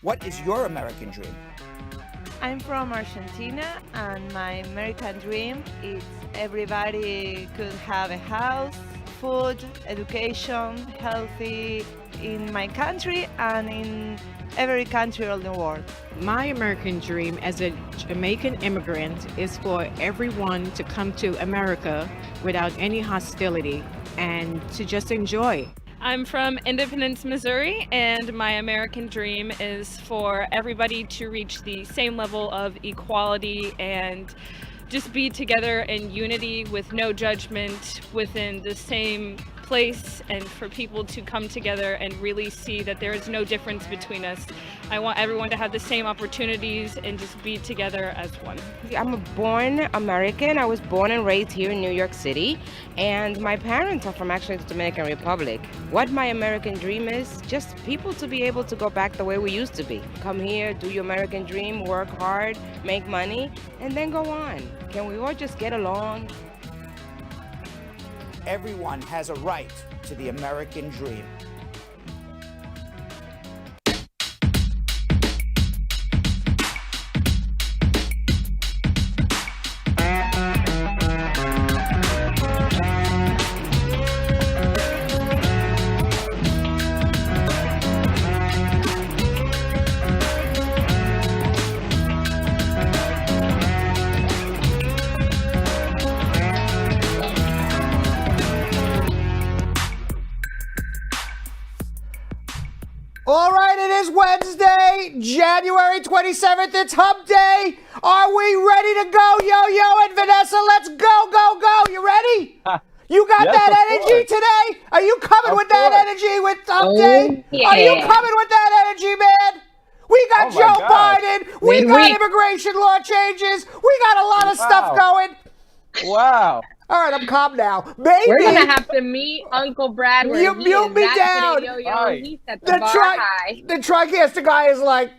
What is your American dream? I'm from Argentina, and my American dream is everybody could have a house, food, education, healthy in my country and in every country of the world. My American dream as a Jamaican immigrant is for everyone to come to America without any hostility and to just enjoy. I'm from Independence, Missouri, and my American dream is for everybody to reach the same level of equality and just be together in unity with no judgment within the same place, and for people to come together and really see that there is no difference between us. I want everyone to have the same opportunities and just be together as one. I'm a born American. I was born and raised here in New York City, and my parents are from actually the Dominican Republic. What my American dream is, just people to be able to go back the way we used to be. Come here, do your American dream, work hard, make money, and then go on. Can we all just get along? Everyone has a right to the American dream. All right, it is Wednesday, January 27th. It's Hump Day. Are we ready to go? Yo, and Vanessa, let's go. You ready? You got Yes, that of energy course. today? Are you coming Of with that course. energy with Hump Day? yeah. Are you coming with that energy, man? We got Oh, my Joe gosh. Biden. We got immigration law changes. We got a lot of stuff going. Wow. All right, I'm calm now. Maybe We're gonna have to meet Uncle Brad where You he mute is. me That's down. today, yo, Right. he set the bar high. the TriCaster guy is like,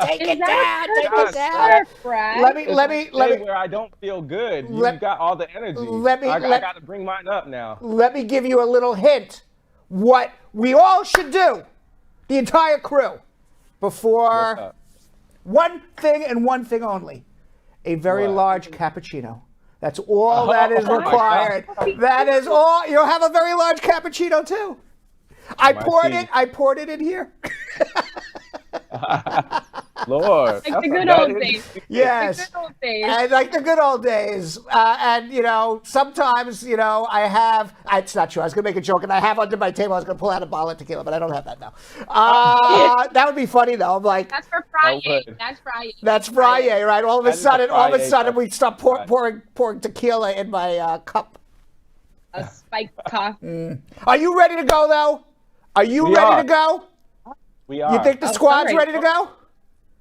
take it down. Sure, Brad? Let me. Where I don't feel good. You got all the energy. I got to bring mine up now. Let me give you a little hint. What we all should do, the entire crew, before one thing and one thing only, a very large cappuccino. That's all that is Oh my required. That is all. You'll have a very large cappuccino too. I poured it in here. Lord. Like the good old days. Yes. The good old days. And like the good old days. And, sometimes, I have, it's not true. I was going to make a joke, and I have under my table, I was going to pull out a bottle of tequila, but I don't have that now. That would be funny, though. I'm like, That's for Friday. would. That's Friday. that's Friday, right? All of a That is a sudden, Friday we start pouring tequila in my cup. A spiked coffee. Are you ready to go, though? Are you We ready are. to go? We are. You think the squad's sorry. ready to go?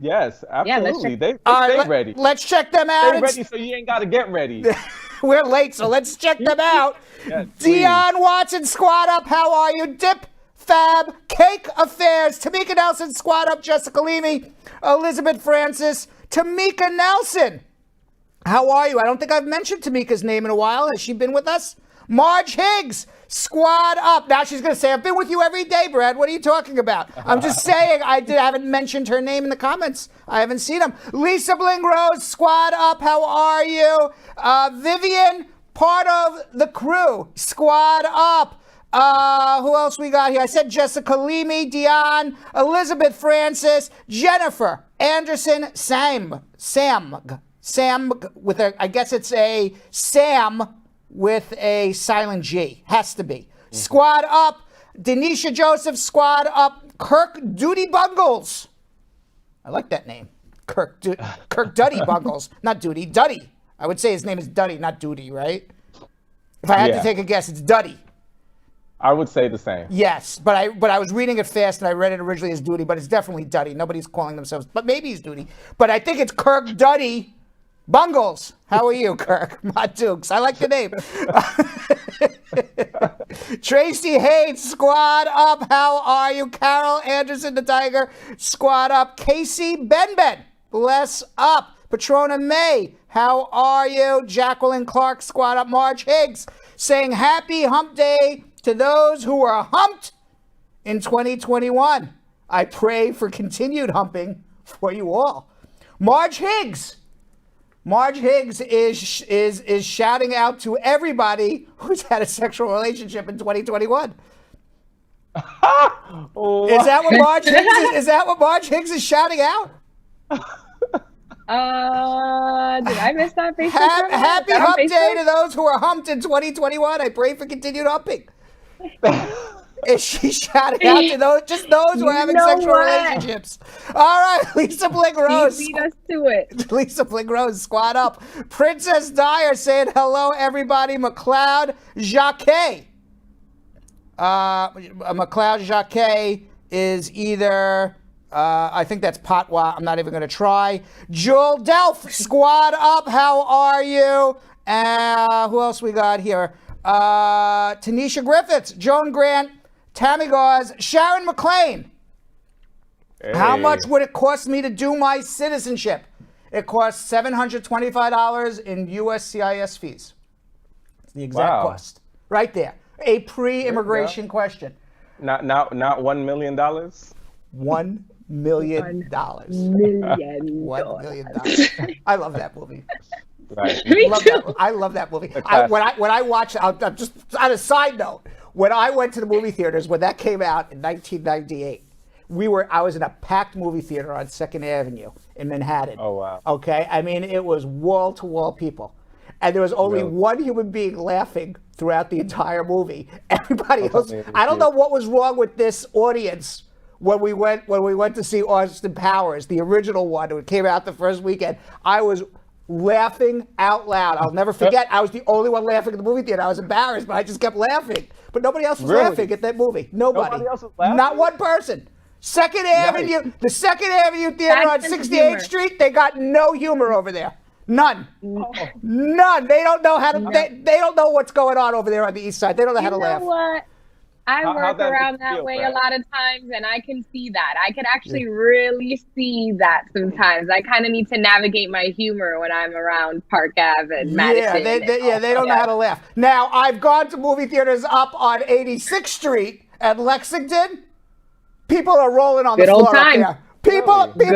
Yes, absolutely. They All right, stay ready. Let's check them out. Stay ready so you ain't got to get ready. We're late, so let's check them out. Yes, Dion Watson, squad up. How are you? Dip, Fab, Cake Affairs. Tamika Nelson, squad up. Jessica Leamy, Elizabeth Francis, Tamika Nelson. How are you? I don't think I've mentioned Tamika's name in a while. Has she been with us? Marge Higgs, squad up. Now she's going to say, I've been with you every day, Brad. What are you talking about? I'm just saying I haven't mentioned her name in the comments. I haven't seen them. Lisa Bling Rose, squad up. How are you? Vivian, part of the crew, squad up. Who else we got here? I said Jessica Leamy, Dion, Elizabeth Francis, Jennifer Anderson, Sam with a, I guess it's a Sam with a silent G. Has to be. Squad up. Denisha Joseph, squad up. Kirk Duty Bungles. I like that name. Kirk Duddy Bungles. Not Duty, Duddy. I would say his name is Duddy, not Duty, right? If I had to take a guess, it's Duddy. I would say the same. Yes, but I was reading it fast and I read it originally as Duty, but it's definitely Duddy. Nobody's calling themselves, but maybe he's Duty. But I think it's Kirk Duddy Bungles. How are you, Kirk? Ma Dukes. I like the name. Tracy Hayes, squad up. How are you? Carol Anderson, the Tiger, squad up. Casey Benben, bless up. Patrona May, how are you? Jacqueline Clark, squad up. Marge Higgs, saying happy hump day to those who are humped in 2021. I pray for continued humping for you all. Marge Higgs is shouting out to everybody who's had a sexual relationship in 2021. Is that what Marge Higgs is? Is that what Marge Higgs is shouting out? Did I miss that Facebook? Happy Hump Day to those who are humped in 2021. I pray for continued humping. Is she shouting out to those who are having sexual relationships? All right, Lisa Blink Rose. Beat us to it. Lisa Blink Rose, squad up. Princess Dyer saying hello, everybody. McLeod Jacquet. McLeod Jacquet is either, I think that's Patwa. I'm not even going to try. Jewel Delph, squad up. How are you? Who else we got here? Tanisha Griffiths, Joan Grant, Tammy Gauze, Sharon McLean. Hey. How much would it cost me to do my citizenship? It costs $725 in USCIS fees. It's the exact cost. Right there. A pre-immigration question. Not $1 million? $1 million. $1 million. $1 million. I love that movie. Right. I love that movie. When I watched it, I'm just on a side note, when I went to the movie theaters when that came out in 1998, I was in a packed movie theater on 2nd Avenue in Manhattan. Oh wow. Okay, I mean it was wall to wall people, and there was only one human being laughing throughout the entire movie. Everybody else, I don't know what was wrong with this audience when we went to see Austin Powers, the original one. It came out the first weekend. I was laughing out loud. I'll never forget. I was the only one laughing in the movie theater. I was embarrassed, but I just kept laughing. But nobody else was laughing at that movie. Nobody else was laughing? Not one person. 2nd Avenue, the 2nd Avenue Theater on 68th Street, they got no humor over there. None. None. They don't know how to, they don't know what's going on over there on the east side. They don't know how to laugh. You know what? I work around that feel, way Brad? a lot of times, and I can see that. I can actually really see that sometimes. I kind of need to navigate my humor when I'm around Park Ave and Madison. They don't know how to laugh. Now, I've gone to movie theaters up on 86th Street at Lexington. People are rolling on the floor up there. Good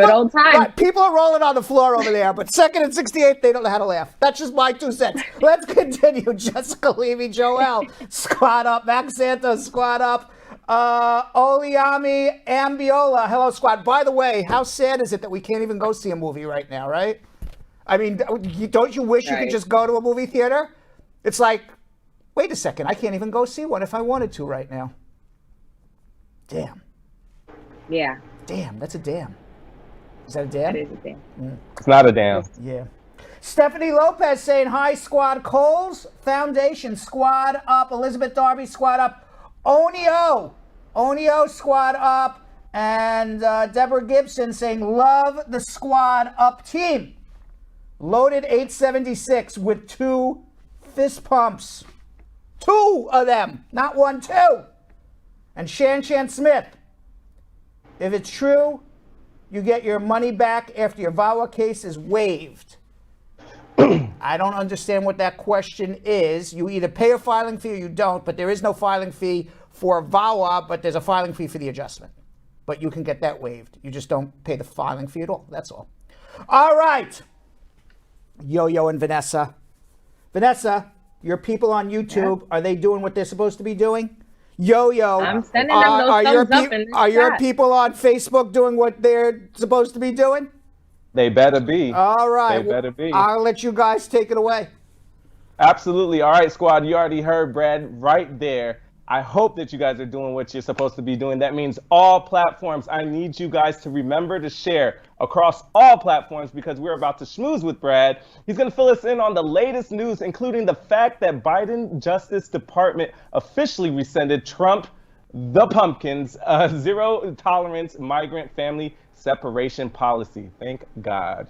old time. Right, people are rolling on the floor over there, but 2nd and 68th, they don't know how to laugh. That's just my 2 cents. Let's continue. Jessica Levy, Joel, squad up. Max Santos, squad up. Oliami Ambiola, hello, squad. By the way, how sad is it that we can't even go see a movie right now, right? I mean, don't you wish you could just go to a movie theater? It's like, wait a second, I can't even go see one if I wanted to right now. Damn. Yeah. Damn, that's a damn. Is that a damn? That is a damn. It's not a damn. Yeah. Stephanie Lopez saying, hi, squad. Coles Foundation, squad up. Elizabeth Darby, squad up. Onio, squad up. And Deborah Gibson saying, love the squad up team. Loaded 876 with 2 fist pumps. 2 of them, not 1, 2. And Shan Smith. If it's true, you get your money back after your VAWA case is waived. I don't understand what that question is. You either pay a filing fee or you don't, but there is no filing fee for VAWA, but there's a filing fee for the adjustment. But you can get that waived. You just don't pay the filing fee at all. That's all. All right. Yo-Yo and Vanessa. Vanessa, your people on YouTube, are they doing what they're supposed to be doing? Yo-Yo, I'm sending them those thumbs up in the are your chat. people on Facebook doing what they're supposed to be doing? They better be. All right. They better be. I'll let you guys take it away. Absolutely. All right, squad. You already heard Brad right there. I hope that you guys are doing what you're supposed to be doing. That means all platforms. I need you guys to remember to share across all platforms because we're about to schmooze with Brad. He's going to fill us in on the latest news, including the fact that Biden Justice Department officially rescinded Trump, the Pumpkins, zero tolerance migrant family separation policy. Thank God.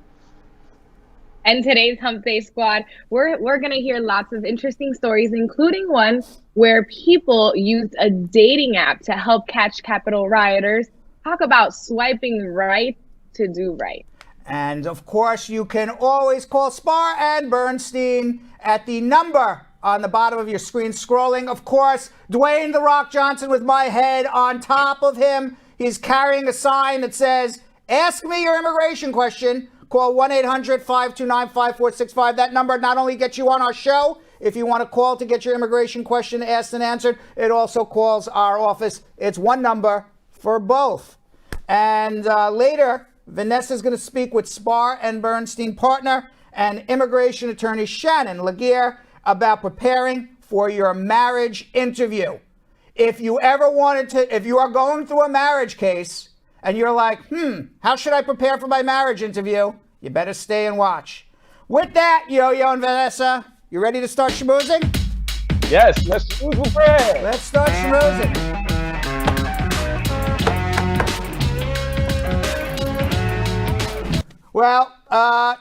And today's Hump Day Squad, we're going to hear lots of interesting stories, including one where people used a dating app to help catch Capitol rioters. Talk about swiping right to do right. And of course, you can always call Spar and Bernstein at the number on the bottom of your screen scrolling. Of course, Dwayne "The Rock" Johnson with my head on top of him. He's carrying a sign that says, "Ask me your immigration question." Call 1-800-529-5465. That number not only gets you on our show, if you want to call to get your immigration question asked and answered, it also calls our office. It's one number for both. And later, Vanessa's going to speak with Spar and Bernstein partner and immigration attorney Shannon LaGuerre about preparing for your marriage interview. If you ever wanted to, if you are going through a marriage case and you're like, how should I prepare for my marriage interview? You better stay and watch. With that, Yo-Yo and Vanessa, you ready to start schmoozing? Yes, let's schmooze with Brad. Let's start schmoozing. Well,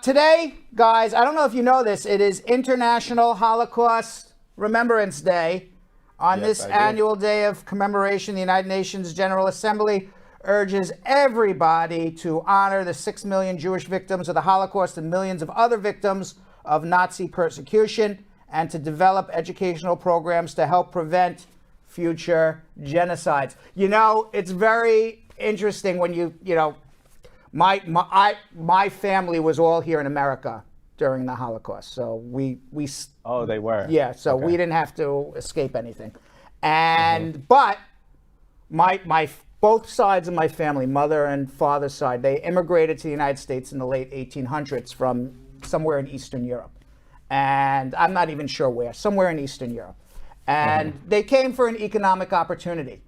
today, guys, I don't know if you know this, it is International Holocaust Remembrance Day. On this annual day of commemoration, the United Nations General Assembly urges everybody to honor the 6 million Jewish victims of the Holocaust and millions of other victims of Nazi persecution, and to develop educational programs to help prevent future genocides. You know, it's very interesting when my family was all here in America during the Holocaust, so we Oh, they were. yeah, so we didn't have to escape anything. And but my both sides of my family, mother and father's side, they immigrated to the United States in the late 1800s from somewhere in Eastern Europe. And I'm not even sure where, somewhere in Eastern Europe. And they came for an economic opportunity.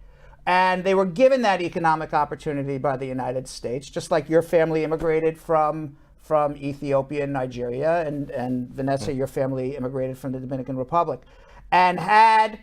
And they were given that economic opportunity by the United States, just like your family immigrated from Ethiopia and Nigeria, and Vanessa, your family immigrated from the Dominican Republic. And had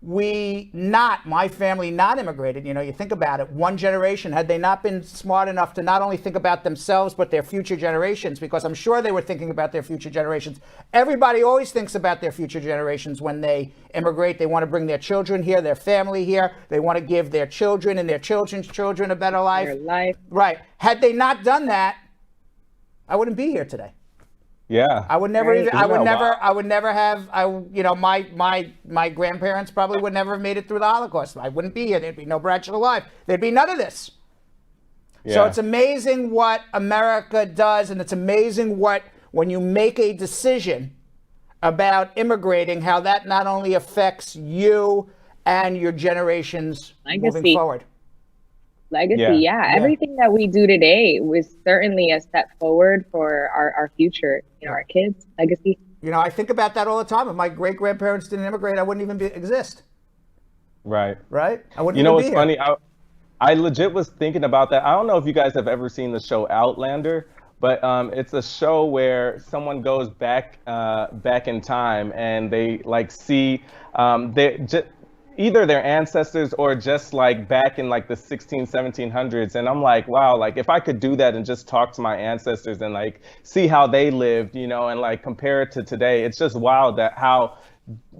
my family not immigrated, you think about it, one generation, had they not been smart enough to not only think about themselves, but their future generations, because I'm sure they were thinking about their future generations. Everybody always thinks about their future generations when they immigrate. They want to bring their children here, their family here. They want to give their children and their children's children a better life. Their life. Right. Had they not done that, I wouldn't be here today. Yeah. I would never Right. even, I would never have, my grandparents probably would never have made it through the Holocaust. I wouldn't be here. There'd be no Bachelor Live. There'd be none of this. Yeah. So it's amazing what America does, and it's amazing when you make a decision about immigrating, how that not only affects you and your generations moving forward. Legacy, yeah. Everything that we do today was certainly a step forward for our future, our kids' legacy. I think about that all the time. If my great-grandparents didn't immigrate, I wouldn't even exist. Right. Right? I wouldn't You know even what's be here. funny? I legit was thinking about that. I don't know if you guys have ever seen the show Outlander, but it's a show where someone goes back in time and they see either their ancestors or just back in the 1700s. And I'm like, wow, if I could do that and just talk to my ancestors and see how they lived, and compare it to today, it's just wild that how,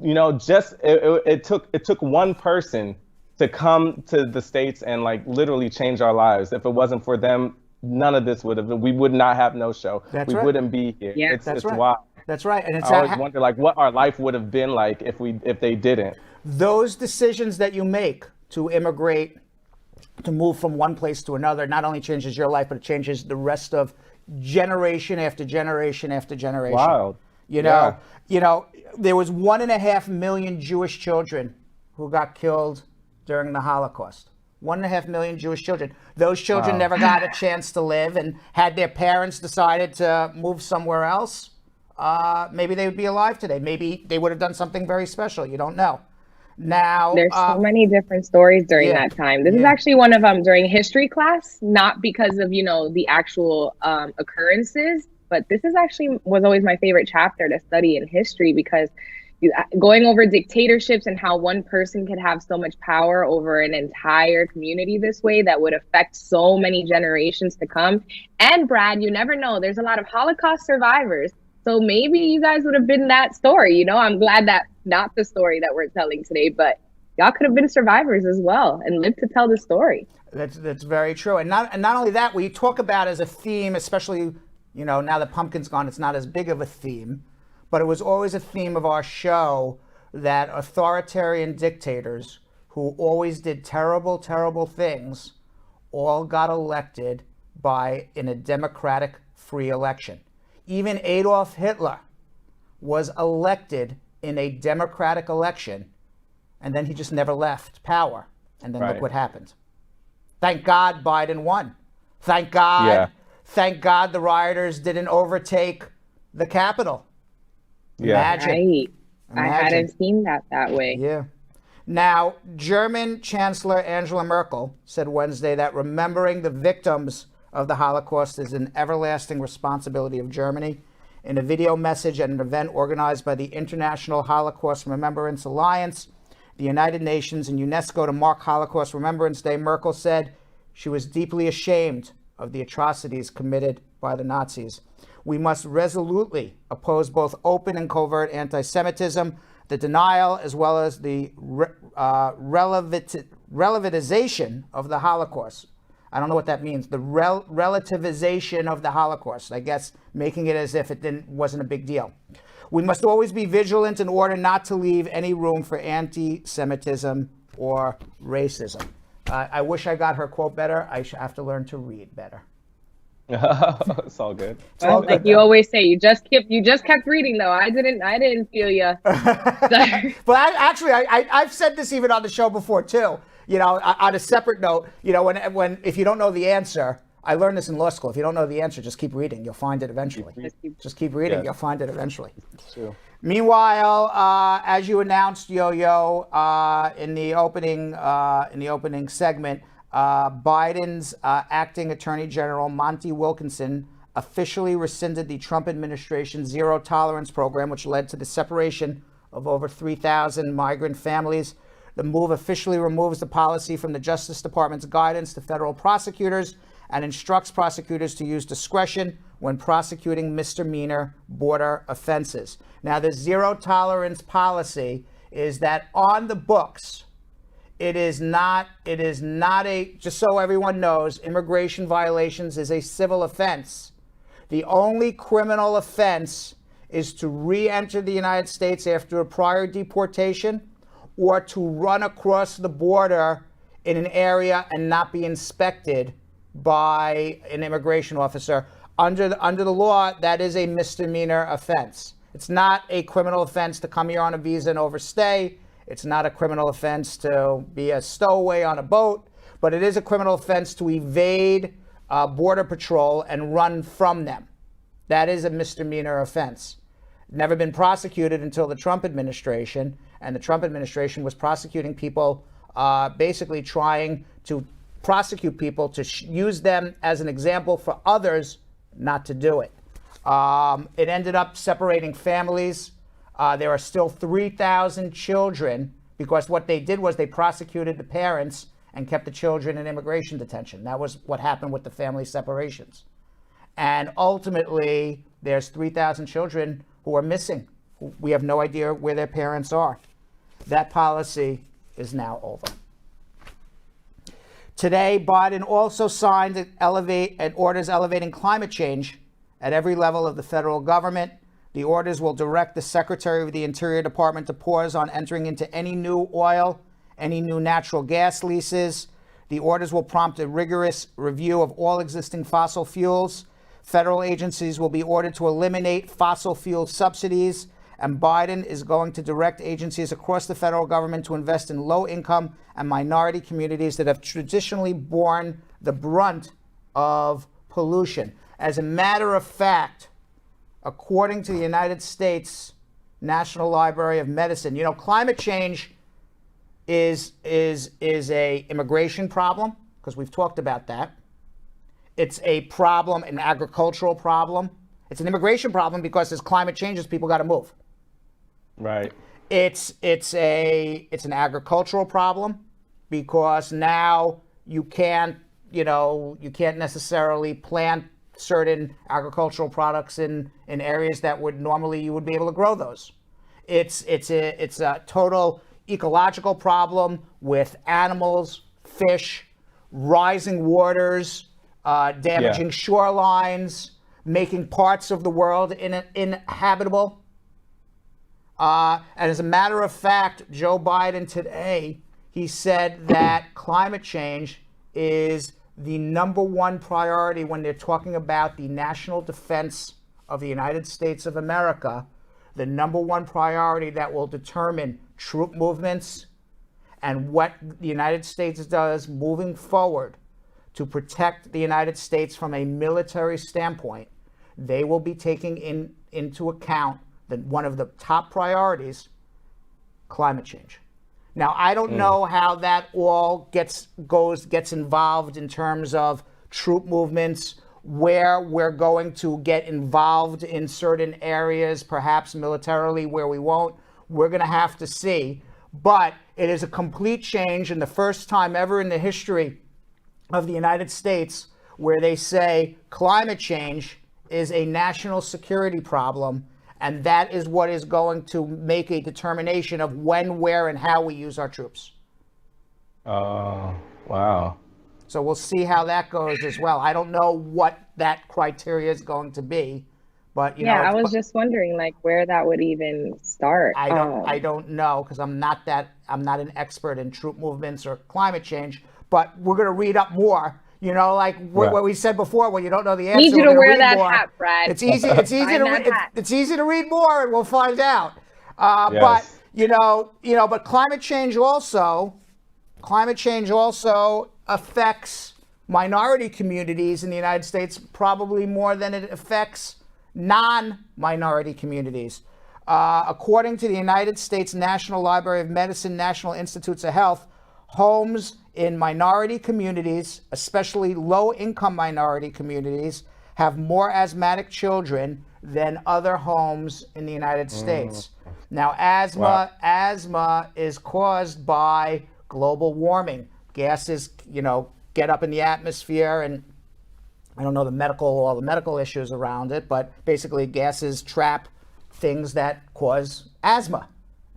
it took one person to come to the States and literally change our lives. If it wasn't for them, none of this we would not have no show. That's we right. wouldn't be here. Yeah, it's wild. That's right. And it's I always wonder what our life would have been like if they didn't. Those decisions that you make to immigrate, to move from one place to another, not only changes your life, but it changes the rest of generation after generation after generation. Wild. There was 1.5 million Jewish children who got killed during the Holocaust. 1.5 million Jewish children. Those children never got a chance to live, and had their parents decided to move somewhere else, maybe they would be alive today. Maybe they would have done something very special. You don't know. Now, there's so many different stories during that time. This is actually one of them during history class, not because of, the actual occurrences, but this is actually was always my favorite chapter to study in history, because going over dictatorships and how one person could have so much power over an entire community this way that would affect so many generations to come. And Brad, you never know, there's a lot of Holocaust survivors. So maybe you guys would have been that story. I'm glad that not the story that we're telling today, but y'all could have been survivors as well and lived to tell the story. That's very true. And not only that, we talk about as a theme, especially, now that pumpkin's gone, it's not as big of a theme. but it was always a theme of our show that authoritarian dictators who always did terrible, terrible things all got elected in a democratic free election. Even Adolf Hitler was elected in a democratic election, and then he just never left power. And then look what happened. Thank God Biden won. Thank God the rioters didn't overtake the Capitol. Imagine. I hadn't seen that way. Yeah. Now, German Chancellor Angela Merkel said Wednesday that remembering the victims of the Holocaust is an everlasting responsibility of Germany. In a video message at an event organized by the International Holocaust Remembrance Alliance, the United Nations, and UNESCO to mark Holocaust Remembrance Day, Merkel said she was deeply ashamed of the atrocities committed by the Nazis. We must resolutely oppose both open and covert anti-Semitism, the denial as well as the relativization of the Holocaust. I don't know what that means. The relativization of the Holocaust, I guess, making it as if it wasn't a big deal. We must always be vigilant in order not to leave any room for anti-Semitism or racism. I wish I got her quote better. I have to learn to read better. It's all good. Well, like you always say, you just kept reading though. I didn't feel you. But I've said this even on the show before too. You know, on a separate note, you know, when if you don't know the answer, I learned this in law school. If you don't know the answer, just keep reading. You'll find it eventually. Just keep reading. You'll find it eventually. It's true. Meanwhile, as you announced, Yo-Yo, in the opening segment, Biden's acting Attorney General Monty Wilkinson officially rescinded the Trump administration's zero tolerance program, which led to the separation of over 3,000 migrant families. The move officially removes the policy from the Justice Department's guidance to federal prosecutors and instructs prosecutors to use discretion when prosecuting misdemeanor border offenses. Now, the zero tolerance policy is that on the books, it is not just so everyone knows, immigration violations is a civil offense. The only criminal offense is to re-enter the United States after a prior deportation or to run across the border in an area and not be inspected by an immigration officer. Under the law, that is a misdemeanor offense. It's not a criminal offense to come here on a visa and overstay. It's not a criminal offense to be a stowaway on a boat, but it is a criminal offense to evade Border Patrol and run from them. That is a misdemeanor offense. Never been prosecuted until the Trump administration, and the Trump administration was prosecuting people, basically trying to prosecute people to use them as an example for others not to do it. It ended up separating families. There are still 3,000 children because what they did was they prosecuted the parents and kept the children in immigration detention. That was what happened with the family separations. And ultimately, there's 3,000 children who are missing. We have no idea where their parents are. That policy is now over. Today, Biden also signed an orders elevating climate change at every level of the federal government. The orders will direct the Secretary of the Interior Department to pause on entering into any new oil, any new natural gas leases. The orders will prompt a rigorous review of all existing fossil fuels. Federal agencies will be ordered to eliminate fossil fuel subsidies, and Biden is going to direct agencies across the federal government to invest in low-income and minority communities that have traditionally borne the brunt of pollution. As a matter of fact, according to the United States National Library of Medicine, you know, climate change is a immigration problem, because we've talked about that. It's a problem, an agricultural problem. It's an immigration problem because as climate changes, people got to move. Right. It's an agricultural problem because now you can't necessarily plant certain agricultural products in areas that would normally you would be able to grow those. It's a total ecological problem with animals, fish, rising waters, damaging shorelines, making parts of the world inhabitable. And as a matter of fact, Joe Biden today, he said that climate change is the number one priority when they're talking about the national defense of the United States of America, the number one priority that will determine troop movements and what the United States does moving forward to protect the United States from a military standpoint. They will be taking into account that one of the top priorities, climate change. Now, I don't know how that all gets involved in terms of troop movements, where we're going to get involved in certain areas, perhaps militarily, where we won't. We're going to have to see. But it is a complete change, and the first time ever in the history of the United States where they say climate change is a national security problem, and that is what is going to make a determination of when, where, and how we use our troops. Oh, wow. So we'll see how that goes as well. I don't know what that criteria is going to be, but you know. I was just wondering like where that would even start. I don't know, because I'm not an expert in troop movements or climate change, but we're going to read up more. You know, like what we said before, when you don't know the answer, Need you to wear that more. hat, Brad. It's easy to read more, and we'll find out. But but climate change also affects minority communities in the United States probably more than it affects non-minority communities. According to the United States National Library of Medicine, National Institutes of Health, homes in minority communities, especially low-income minority communities, have more asthmatic children than other homes in the United States. Now, asthma is caused by global warming. Gases, get up in the atmosphere, and I don't know all the medical issues around it, but basically gases trap things that cause asthma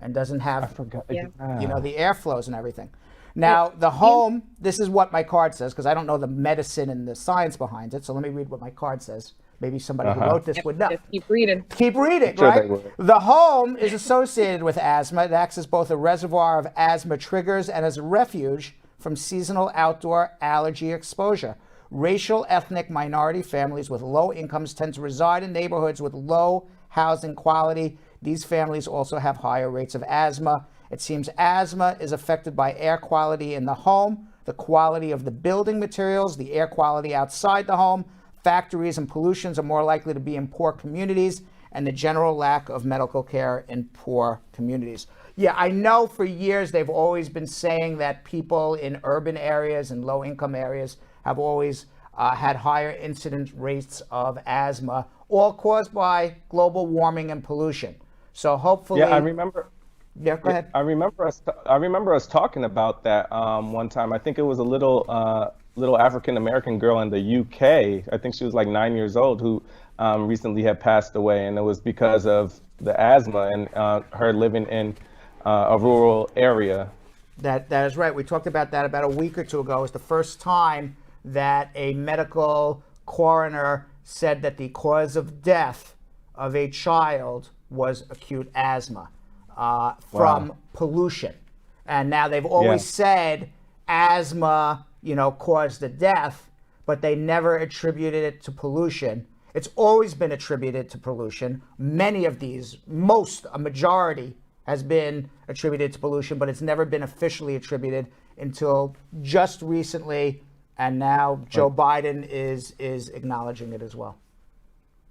and doesn't have, the airflows and everything. Now, the home, this is what my card says, because I don't know the medicine and the science behind it. So let me read what my card says. Maybe somebody who wrote this would know. Just keep reading. Keep reading, right? The home is associated with asthma. It acts as both a reservoir of asthma triggers and as a refuge from seasonal outdoor allergy exposure. Racial, ethnic, minority families with low incomes tend to reside in neighborhoods with low housing quality. These families also have higher rates of asthma. It seems asthma is affected by air quality in the home, the quality of the building materials, the air quality outside the home. Factories and pollutions are more likely to be in poor communities, and the general lack of medical care in poor communities. Yeah, I know for years they've always been saying that people in urban areas and low-income areas have always had higher incidence rates of asthma, all caused by global warming and pollution. So hopefully... Yeah, I remember... Yeah, go ahead. I remember us talking about that one time. I think it was a little African American girl in the UK. I think she was like 9 years old, who recently had passed away, and it was because of the asthma and her living in a rural area. That is right. We talked about that about a week or two ago. It was the first time that a medical coroner said that the cause of death of a child was acute asthma. From pollution. And now they've always said asthma, caused the death, but they never attributed it to pollution. It's always been attributed to pollution. Many of these, a majority has been attributed to pollution, but it's never been officially attributed until just recently. And now Joe Biden is acknowledging it as well.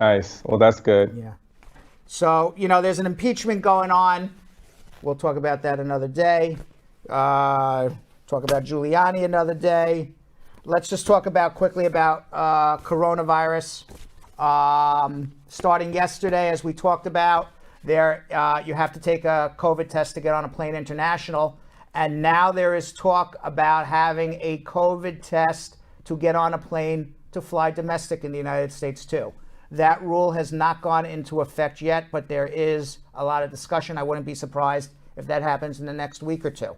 Nice. Well, that's good. Yeah. So, there's an impeachment going on. We'll talk about that another day. Talk about Giuliani another day. Let's just talk quickly about coronavirus. Starting yesterday, as we talked about, you have to take a COVID test to get on a plane international. And now there is talk about having a COVID test to get on a plane to fly domestic in the United States too. That rule has not gone into effect yet, but there is a lot of discussion. I wouldn't be surprised if that happens in the next week or two.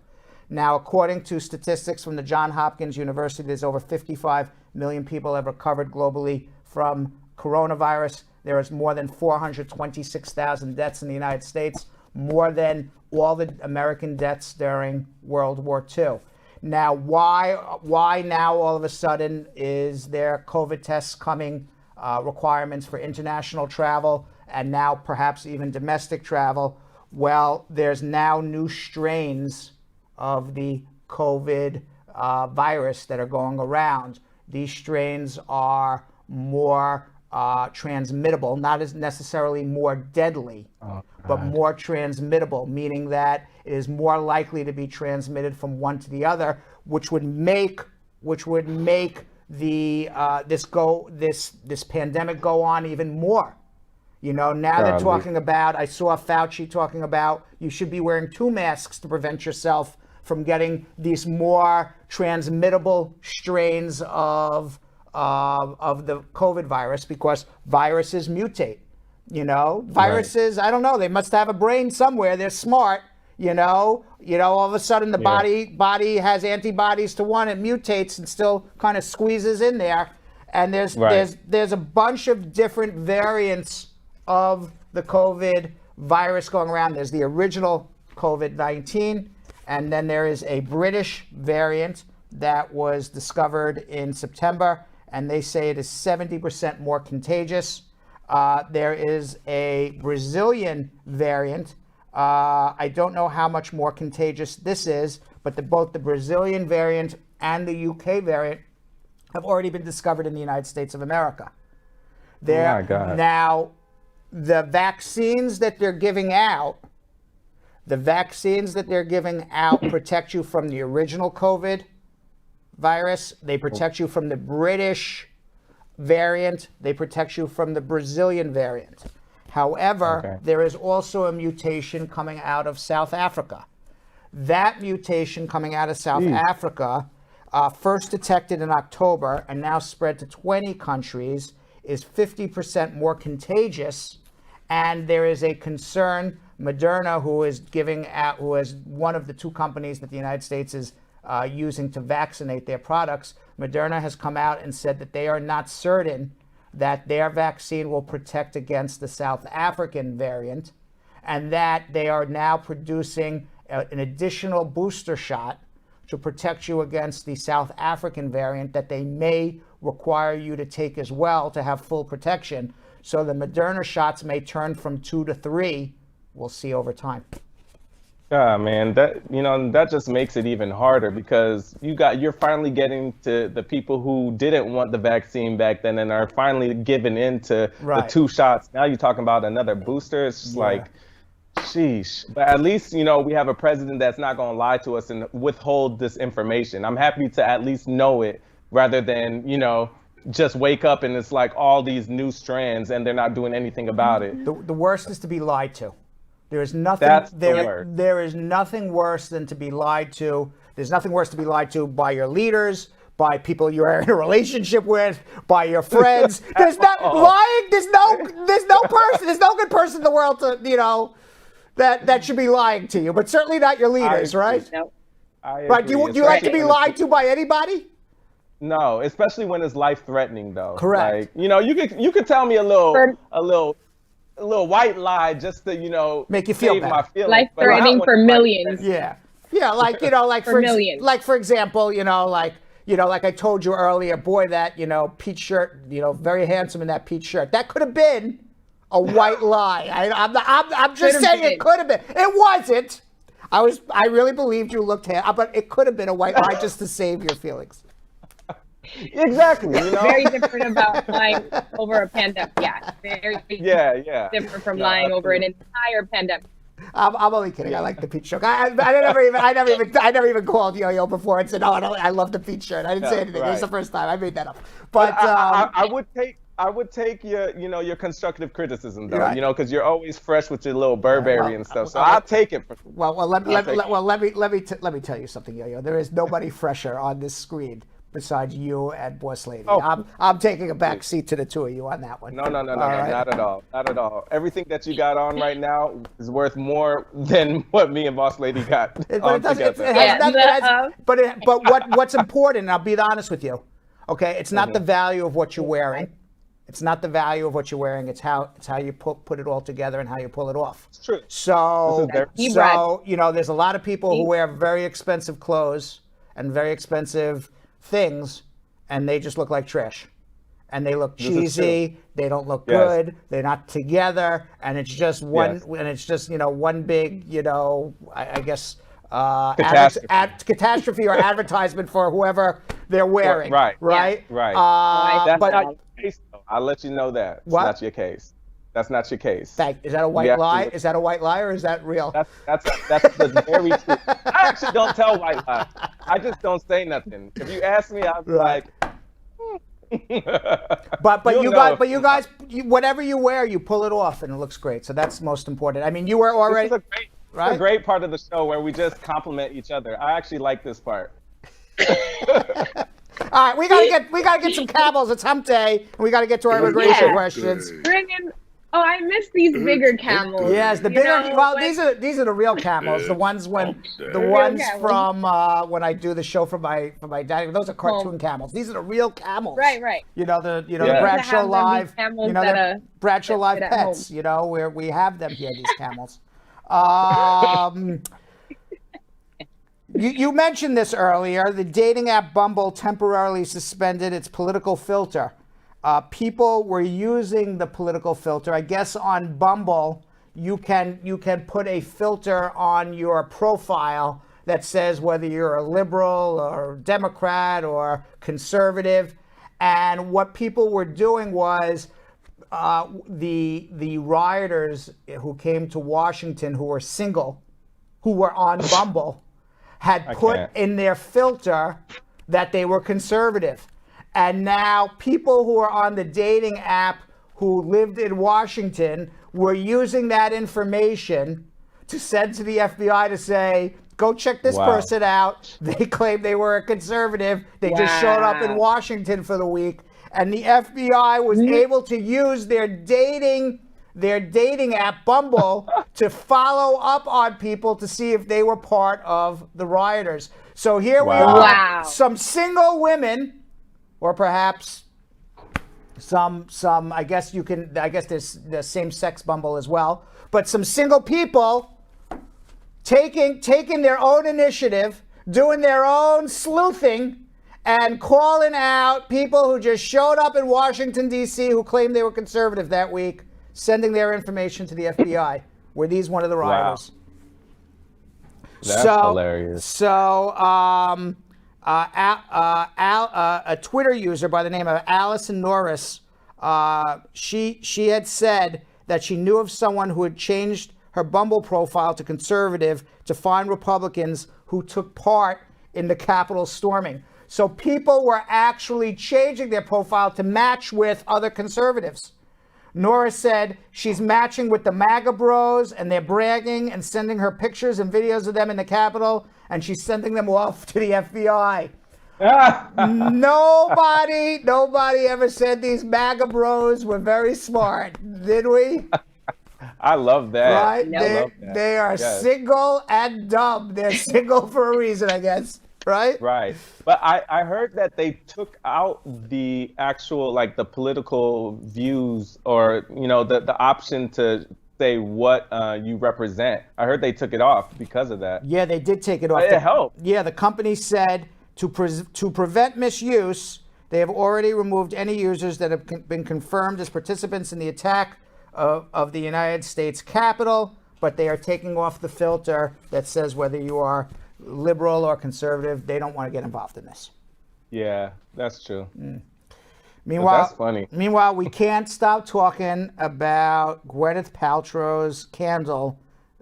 Now, according to statistics from the Johns Hopkins University, there's over 55 million people have recovered globally from coronavirus. There is more than 426,000 deaths in the United States. more than all the American deaths during World War II. Now, why now all of a sudden is there COVID tests coming, requirements for international travel, and now perhaps even domestic travel? Well, there's now new strains of the COVID virus that are going around. These strains are more transmittable, not as necessarily more deadly, but more transmittable, meaning that it is more likely to be transmitted from one to the other, which would make the this pandemic go on even more. You know, now they're talking about, I saw Fauci talking about you should be wearing 2 masks to prevent yourself from getting these more transmittable strains of the COVID virus, because viruses mutate. You know, viruses, I don't know, they must have a brain somewhere. They're smart. You know, all of a sudden the body has antibodies to one, it mutates and still kind of squeezes in there. And there's a bunch of different variants of the COVID virus going around. There's the original COVID-19, and then there is a British variant that was discovered in September, and they say it is 70% more contagious. There is a Brazilian variant. I don't know how much more contagious this is, but both the Brazilian variant and the UK variant have already been discovered in the United States of America. My God. Now, the vaccines that they're giving out protect you from the original COVID virus. They protect you from the British variant. They protect you from the Brazilian variant. However, there is also a mutation coming out of South Africa. That mutation coming out of South Africa, first detected in October and now spread to 20 countries, is 50% more contagious. And there is a concern, Moderna, who is one of the 2 companies that the United States is using to vaccinate their products. Moderna has come out and said that they are not certain that their vaccine will protect against the South African variant, and that they are now producing an additional booster shot to protect you against the South African variant that they may require you to take as well to have full protection. So the Moderna shots may turn from 2 to 3. We'll see over time. Yeah, man, that just makes it even harder, because you're finally getting to the people who didn't want the vaccine back then and are finally giving in to the 2 shots. Now you're talking about another booster. It's just like, sheesh. But at least, we have a president that's not going to lie to us and withhold this information. I'm happy to at least know it, rather than, just wake up and it's like all these new strands and they're not doing anything about it. The worst is to be lied to. There is nothing. There is nothing worse than to be lied to. There's nothing worse to be lied to by your leaders, by people you're in a relationship with, by your friends. There's not lying. There's no good person in the world to that should be lying to you. But certainly not your leaders, right? No. Right? Do you like to be lied to by anybody? No, especially when it's life-threatening, though. Correct. Like, you could tell me a little white lie just to, make you feel my feelings. Life-threatening for millions. Yeah, like like for millions. Like, for example, like I told you earlier, boy, that peach shirt, very handsome in that peach shirt. That could have been a white lie. I'm just saying it could have been. It wasn't. I really believed you looked handsome, but it could have been a white lie just to save your feelings. Exactly. Very different about lying over a pandemic. Yeah, very different from lying over an entire pandemic. I'm only kidding. I like the peach shirt. I never even called Yo-Yo before and said, "Oh, I love the peach shirt." I didn't say anything. It was the first time I made that up. But I would take your constructive criticism, though. Because you're always fresh with your little Burberry and stuff. So I'll take it. Let me tell you something, Yo-Yo. There is nobody fresher on this screen besides you and Boss Lady. I'm taking a back seat to the 2 of you on that one. No, right? Not at all. Not at all. Everything that you got on right now is worth more than what me and Boss Lady got. But what's important, and I'll be honest with you, okay? It's not the value of what you're wearing. It's not the value of what you're wearing. It's how you put it all together and how you pull it off. It's true. So, He bred. you know, there's a lot of people who wear very expensive clothes and very expensive things, and they just look like trash. And they look cheesy. They don't look good. They're not together, and it's just one. And it's just, you know, one big, you know, I guess catastrophe or advertisement for whoever they're wearing. Right. Right. That's but not your case, though. I'll let you know that. It's not your case. That's not your case. Is that a white lie? Is that a white lie, or is that real? That's the very truth. I actually don't tell white lies. I just don't say nothing. If you ask me, I'll be like. But you guys, whatever you wear, you pull it off, and it looks great. So that's most important. I mean, you were already. This is a great part of the show where we just compliment each other. I actually like this part. All right, we gotta get some camels. It's Hump Day, and we gotta get to our immigration questions. Bring in. Oh, I miss these bigger camels. Yes, the bigger. These are the real camels. The ones from when I do the show for my daddy. Those are cartoon camels. These are the real camels. Right. You know the Bradshaw Live. You know the Bradshaw Live pets. You know where we have them here. These camels. You mentioned this earlier. The dating app Bumble temporarily suspended its political filter. People were using the political filter. I guess on Bumble, you can put a filter on your profile that says whether you're a liberal or Democrat or conservative. And what people were doing was the rioters who came to Washington who were single, who were on Bumble, had put in their filter that they were conservative. And now people who are on the dating app who lived in Washington were using that information to send to the FBI to say, go check this person out. They claimed they were a conservative. They just showed up in Washington for the week. And the FBI was able to use their dating app Bumble to follow up on people to see if they were part of the rioters. So here we are, some single women, or perhaps some I guess there's the same-sex Bumble as well, but some single people taking their own initiative, doing their own sleuthing, and calling out people who just showed up in Washington, D.C., who claimed they were conservative that week, sending their information to the FBI. Were these one of the rioters? That's hilarious. So, a Twitter user by the name of Allison Norris, she had said that she knew of someone who had changed her Bumble profile to conservative to find Republicans who took part in the Capitol storming. So people were actually changing their profile to match with other conservatives. Norris said she's matching with the MAGA bros, and they're bragging and sending her pictures and videos of them in the Capitol, and she's sending them off to the FBI. Nobody ever said these MAGA bros were very smart, did we? I love that. Right? They are single and dumb. They're single for a reason, I guess. Right? Right. But I heard that they took out the actual, like, the political views, or, you know, the option to say what you represent. I heard they took it off because of that. Yeah, they did take it off. It helped. Yeah, the company said to prevent misuse, they have already removed any users that have been confirmed as participants in the attack of the United States Capitol, but they are taking off the filter that says whether you are liberal or conservative. They don't want to get involved in this. Yeah, that's true. Meanwhile, that's funny. Meanwhile, we can't stop talking about Gwyneth Paltrow's candle.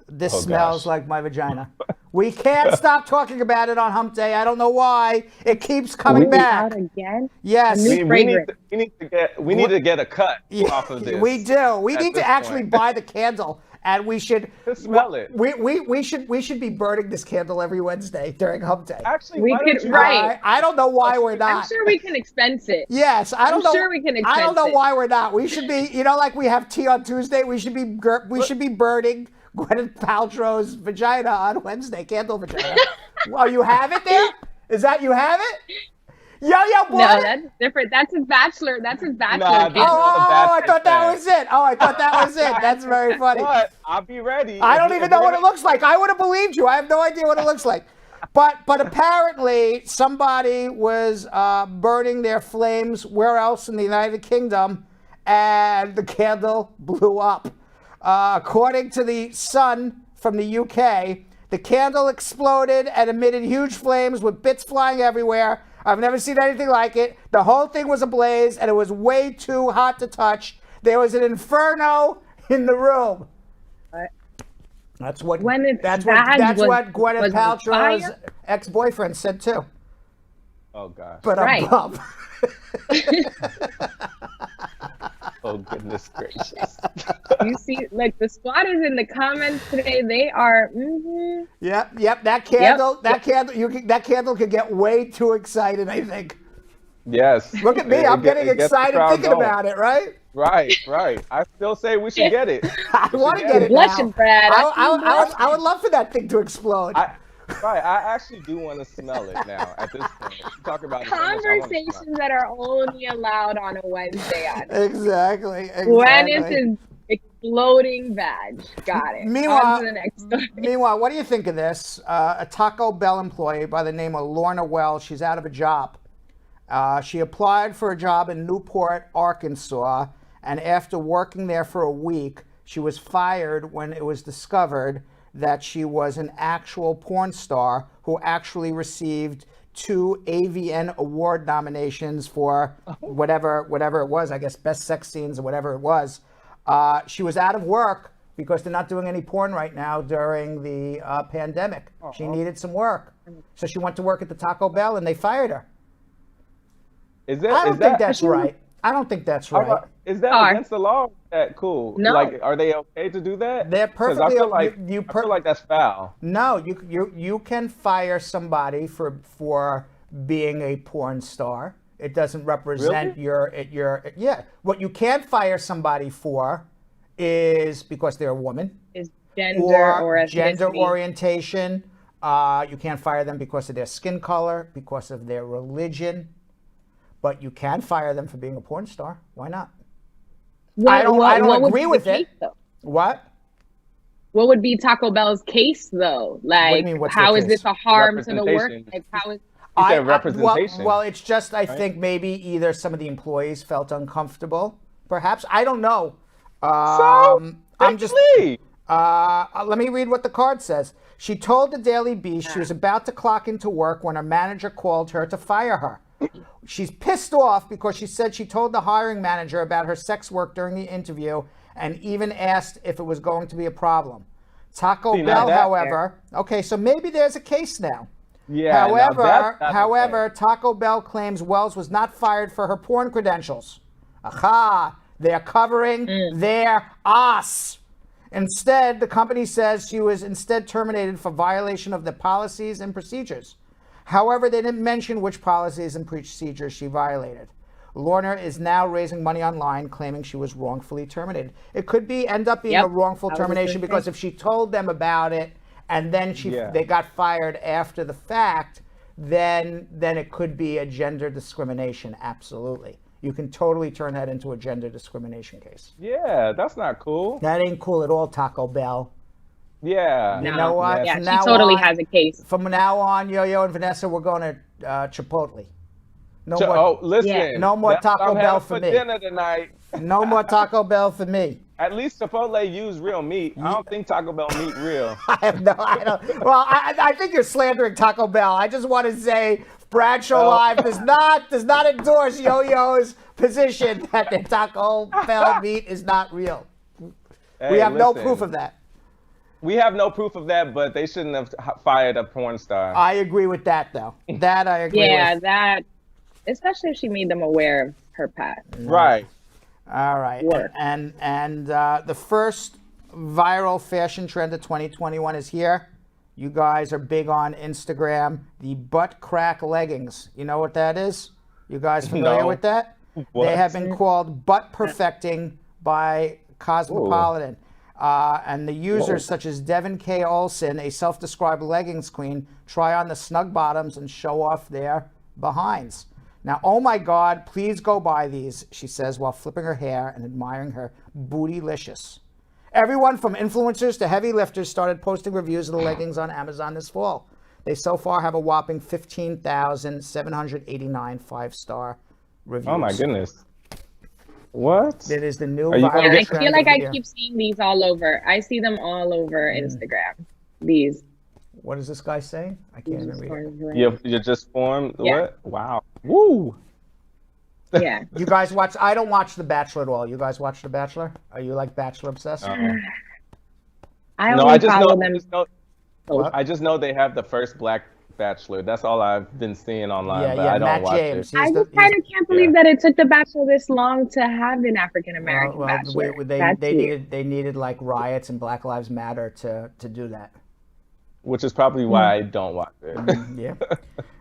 This smells like my vagina. We can't stop talking about it on Hump Day. I don't know why. It keeps coming back. Out again? Yes. We need to get a cut off of this. We do. We need to actually buy the candle. And we should smell it. We should be burning this candle every Wednesday during Hump Day. Actually, we could, right? I don't know why we're not. I'm sure we can expense it. Yes, I'm sure we can expense it. I don't know why we're not. We should be, like we have tea on Tuesday. We should be burning Gwyneth Paltrow's vagina on Wednesday, candle vagina. Oh, you have it there? Is that you have it? Yo, boy. No, that's different. That's his Bachelor. That's his Bachelor. Nah, candle. I thought that was it. Oh, I thought that was it. That's very funny. But I'll be ready. I don't even know what it looks like. I would have believed you. I have no idea what it looks like. But apparently somebody was burning their flames where else in the United Kingdom, and the candle blew up. According to the Sun from the UK, the candle exploded and emitted huge flames with bits flying everywhere. I've never seen anything like it. The whole thing was ablaze, and it was way too hot to touch. There was an inferno in the room. That's what Gwyneth Gwyneth was on Paltrow's fire? ex-boyfriend said too. Oh gosh. But Right. Oh goodness gracious. You see, like the squatters in the comments today, they are. Yep. That candle could get way too excited, I think. Yes. Look at me, I'm getting It gets the excited crowd thinking going. about it, right? Right. I still say we should get it. I want to get it Blushing, now. Brad. I would love for that thing to explode. I actually do want to smell it now at this point. Talk about it so much, I wanna smell it. Conversations that are only allowed on a Wednesday. Exactly. Gwyneth is exploding badge. Got it. On to the next story. Meanwhile, what do you think of this? A Taco Bell employee by the name of Lorna Wells, she's out of a job. She applied for a job in Newport, Arkansas, and after working there for a week, she was fired when it was discovered that she was an actual porn star who actually received 2 AVN award nominations for whatever it was, I guess best sex scenes or whatever it was. She was out of work because they're not doing any porn right now during the pandemic. She needed some work. So she went to work at the Taco Bell and they fired her. I don't think that's right. I don't think that's right. Is that against the law? Or is that cool? No. Like, are they okay to do that? They're 'Cause perfectly. I feel like I feel like that's foul. No, you can fire somebody for being a porn star. It doesn't represent your yeah. What you can't fire somebody for is because they're a woman. Is gender or gender ethnicity. orientation. You can't fire them because of their skin color, because of their religion. But you can fire them for being a porn star. Why not? I don't agree with it. What? What would be Taco Bell's case though? Like, how is this a harm to the work? Like, how is? You said representation. Well, it's just I think maybe either some of the employees felt uncomfortable, perhaps. I don't know. I'm just. Let me read what the card says. She told the Daily Beast she was about to clock into work when her manager called her to fire her. She's pissed off because she said she told the hiring manager about her sex work during the interview and even asked if it was going to be a problem. Taco Bell, however, okay, so maybe there's a case now. Yeah. However, Taco Bell claims Wells was not fired for her porn credentials. Aha! They're covering their ass. Instead, the company says she was instead terminated for violation of the policies and procedures. However, they didn't mention which policies and procedures she violated. Lorna is now raising money online, claiming she was wrongfully terminated. It could end up being a wrongful termination because if she told them about it and then they got fired after the fact, then it could be a gender discrimination. Absolutely. You can totally turn that into a gender discrimination case. Yeah, that's not cool. That ain't cool at all, Taco Bell. Yeah. You know what? Yeah, she totally has a case. From now on, Yo-Yo and Vanessa, we're going to Chipotle. Listen. No more Taco Bell for me. Dinner tonight. No more Taco Bell for me. At least Chipotle use real meat. I don't think Taco Bell meat real. I don't. Well, I think you're slandering Taco Bell. I just want to say Bradshaw Live does not endorse Yo-Yo's position that the Taco Bell meat is not real. Hey, we have no proof of that. We have no proof of that, but they shouldn't have fired a porn star. I agree with that, though. That I agree with. Yeah, that, especially if she made them aware of her past. Right. All right. And the first viral fashion trend of 2021 is here. You guys are big on Instagram. The butt crack leggings. You know what that is? You guys familiar with that? What? They have been called butt perfecting by Cosmopolitan. And the users such as Devin K. Olson, a self-described leggings queen, try on the snug bottoms and show off their behinds. Now, oh my God, please go buy these, she says while flipping her hair and admiring her bootylicious. Everyone from influencers to heavy lifters started posting reviews of the leggings on Amazon this fall. They so far have a whopping 15,789 five-star reviews. Oh my goodness. What? It is the new Are you viral gonna I trend feel of like the I year. keep seeing these all over. I see them all over Instagram. These. What is this guy saying? I can't even read it. You're just formed? Yeah. What? Wow. Woo! Yeah. You guys watch, I don't watch The Bachelor at all. You guys watch The Bachelor? Are you like Bachelor obsessed? I No, only follow them. I just know they have the first black Bachelor. That's all I've been seeing online, but yeah, I don't Matt watch James. it. I just kind of can't believe that it took The Bachelor this long to have an African American Bachelor. They needed like riots and Black Lives Matter to do that. Which is probably why I don't watch it. Yeah.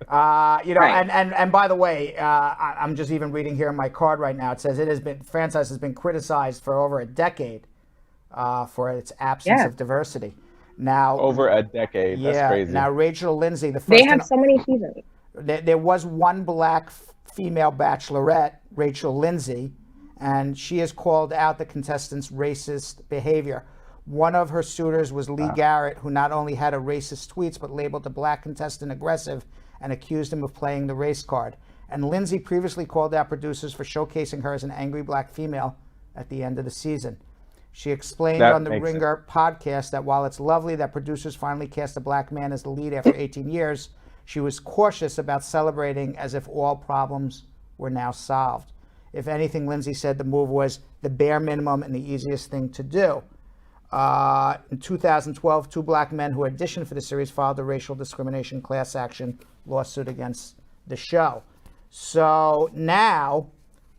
Right. And by the way, I'm just even reading here in my card right now. It says franchise has been criticized for over a decade for its absence of diversity. Now, Over a decade. That's crazy. Now Rachel Lindsay, the first. They have so many seasons. There was one black female bachelorette, Rachel Lindsay, and she has called out the contestants' racist behavior. One of her suitors was Lee Garrett, who not only had a racist tweets, but labeled the black contestant aggressive and accused him of playing the race card. And Lindsay previously called out producers for showcasing her as an angry black female at the end of the season. She explained on the Ringer podcast that while it's lovely that producers finally cast a black man as the lead after 18 years, she was cautious about celebrating as if all problems were now solved. If anything, Lindsay said the move was the bare minimum and the easiest thing to do. In 2012, two black men who auditioned for the series filed a racial discrimination class action lawsuit against the show. So now,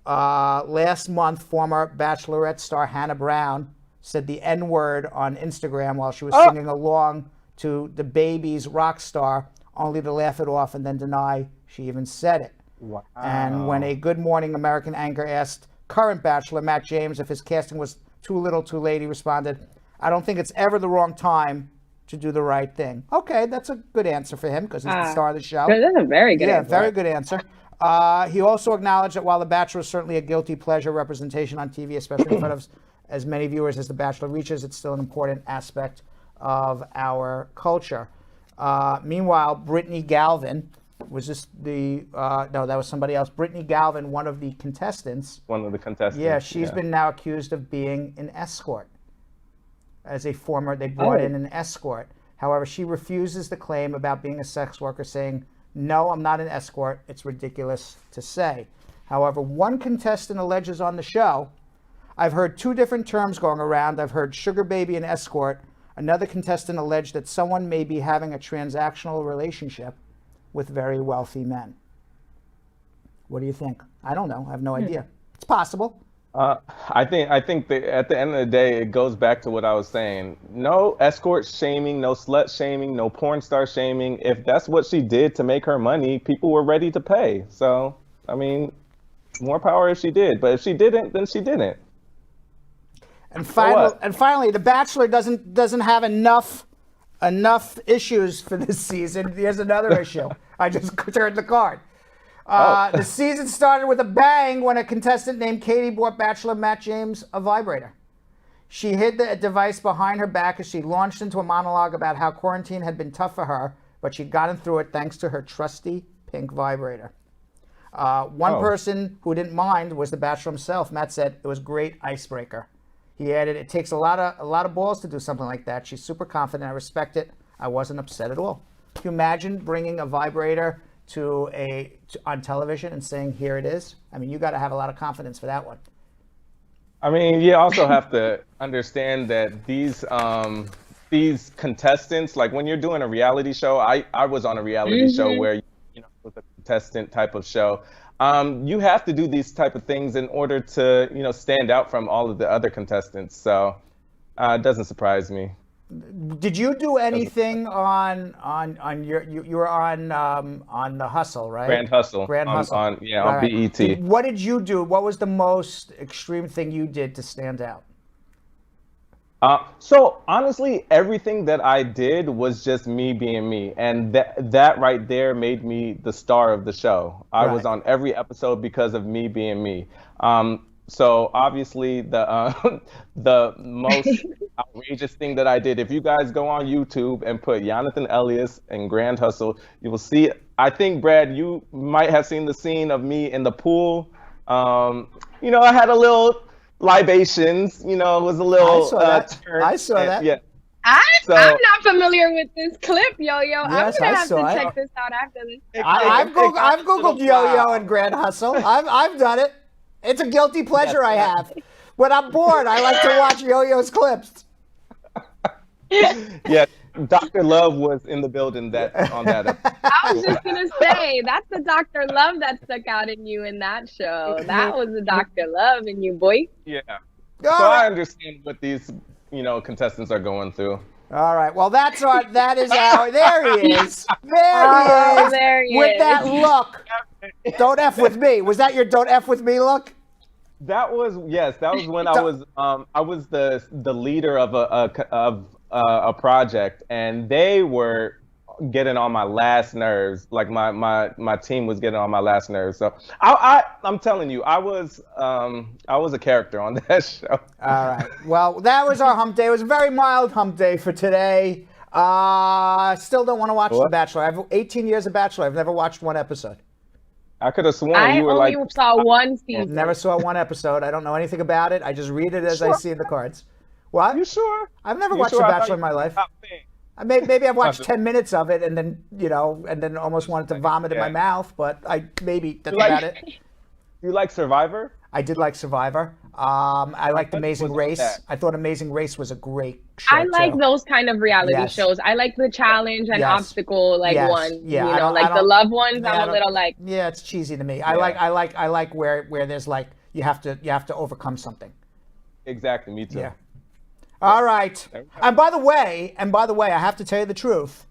last month, former Bachelorette star Hannah Brown said the N-word on Instagram while she was singing along to the Baby's rock star, only to laugh it off and then deny she even said it. Wow. And when a Good Morning American anchor asked current Bachelor Matt James if his casting was too little too late, he responded, "I don't think it's ever the wrong time to do the right thing." Okay, that's a good answer for him because he's the star of the show. That's a very good answer. Very good answer. He also acknowledged that while The Bachelor is certainly a guilty pleasure representation on TV, especially in front of as many viewers as The Bachelor reaches, it's still an important aspect of our culture. Meanwhile, Brittany Galvin was just no, that was somebody else. Brittany Galvin, one of the contestants. One of the contestants. Yeah, she's been now accused of being an escort. As a former, they brought in an escort. However, she refuses the claim about being a sex worker, saying, "No, I'm not an escort. It's ridiculous to say." However, one contestant alleges on the show, "I've heard two different terms going around. I've heard sugar baby and escort." Another contestant alleged that someone may be having a transactional relationship with very wealthy men. What do you think? I don't know. I have no idea. It's possible. I think that at the end of the day, it goes back to what I was saying. No escort shaming, no slut shaming, no porn star shaming. If that's what she did to make her money, people were ready to pay. So, I mean, more power if she did. But if she didn't, then she didn't. And finally, The Bachelor doesn't have enough issues for this season. Here's another issue. I just turned the card. The season started with a bang when a contestant named Katie bought Bachelor Matt James a vibrator. She hid the device behind her back as she launched into a monologue about how quarantine had been tough for her, but she'd gotten through it thanks to her trusty pink vibrator. One person who didn't mind was the Bachelor himself. Matt said it was a great icebreaker. He added, "It takes a lot of balls to do something like that. She's super confident. I respect it. I wasn't upset at all." Can you imagine bringing a vibrator on television and saying, "Here it is"? I mean, you got to have a lot of confidence for that one. I mean, you also have to understand that these contestants, like when you're doing a reality show, I was on a reality show where it was a contestant type of show. You have to do these type of things in order to stand out from all of the other contestants. So it doesn't surprise me. Did you do anything on you were on the Hustle, right? Grand Hustle. Hustle. On BET. What did you do? What was the most extreme thing you did to stand out? So honestly, everything that I did was just me being me, and that right there made me the star of the show. I was on every episode because of me being me. So obviously, the the most outrageous thing that I did. If you guys go on YouTube and put Jonathan Elias and Grand Hustle, you will see. I think, Brad, you might have seen the scene of me in the pool. You know, I had a little libations, you know, it was a little I saw that. Yeah. I'm not familiar with this clip, Yo-Yo. Yes, I'm gonna I have saw to it. check this out after this. I've Googled Yo-Yo and Grand Hustle. I've done it. It's a guilty pleasure I have. When I'm bored, I like to watch Yo-Yo's clips. Yeah, Dr. Love was in the building on that episode. I was just gonna say that's the Dr. Love that stuck out in you in that show. That was the Dr. Love in you, boy. Yeah. So I understand what these, you know, contestants are going through. All right. Well, that is our. There he is. There he is. There he with is. that look. Don't F with me. Was that your don't F with me look? That was when I was the leader of a project, and they were getting on my last nerves. Like my team was getting on my last nerves. So I'm telling you, I was a character on that show. All right. Well, that was our hump day. It was a very mild hump day for today. Still don't want to watch The Bachelor. I have 18 years of Bachelor. I've never watched one episode. I could have sworn I you were only like. saw one season. Never saw one episode. I don't know anything about it. I just read it as I see the cards. What? You sure? I've never watched The Bachelor in my life. Maybe I've watched 10 minutes of it and then almost wanted to vomit in my mouth, but that's about it. You like Survivor? I did like Survivor. I liked Amazing Race. I thought Amazing Race was a great show. I like those kind of reality shows. I like the challenge and obstacle one. Yeah, you know, like the loved ones. Yeah, I'm a little like. Yeah, it's cheesy to me. I like where there's like you have to overcome something. Exactly. Me too. Yeah. All right. And by the way, I have to tell you the truth.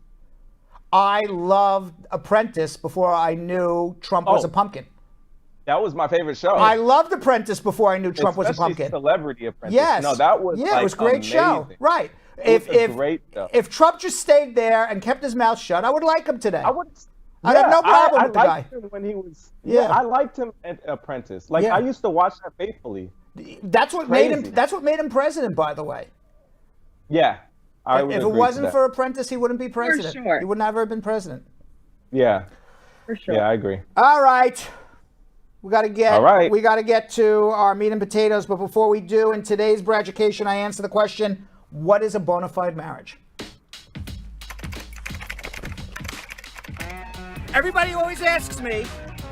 I loved Apprentice before I knew Trump was a pumpkin. That was my favorite show. I loved Apprentice before I knew Trump was a pumpkin. Celebrity Apprentice. Yes. No, that was it was a great show. Right. If Trump just stayed there and kept his mouth shut, I would like him today. I'd have no problem with the guy. I liked him when he was. Yeah, I liked him at Apprentice. Like I used to watch that faithfully. That's what made him. That's what made him president, by the way. Yeah. If it wasn't for Apprentice, he wouldn't be president. For sure. He would never have been president. Yeah. For sure. Yeah, I agree. All right. We got to get to our meat and potatoes, but before we do, in today's Braducation, I answer the question, what is a bona fide marriage? Everybody always asks me,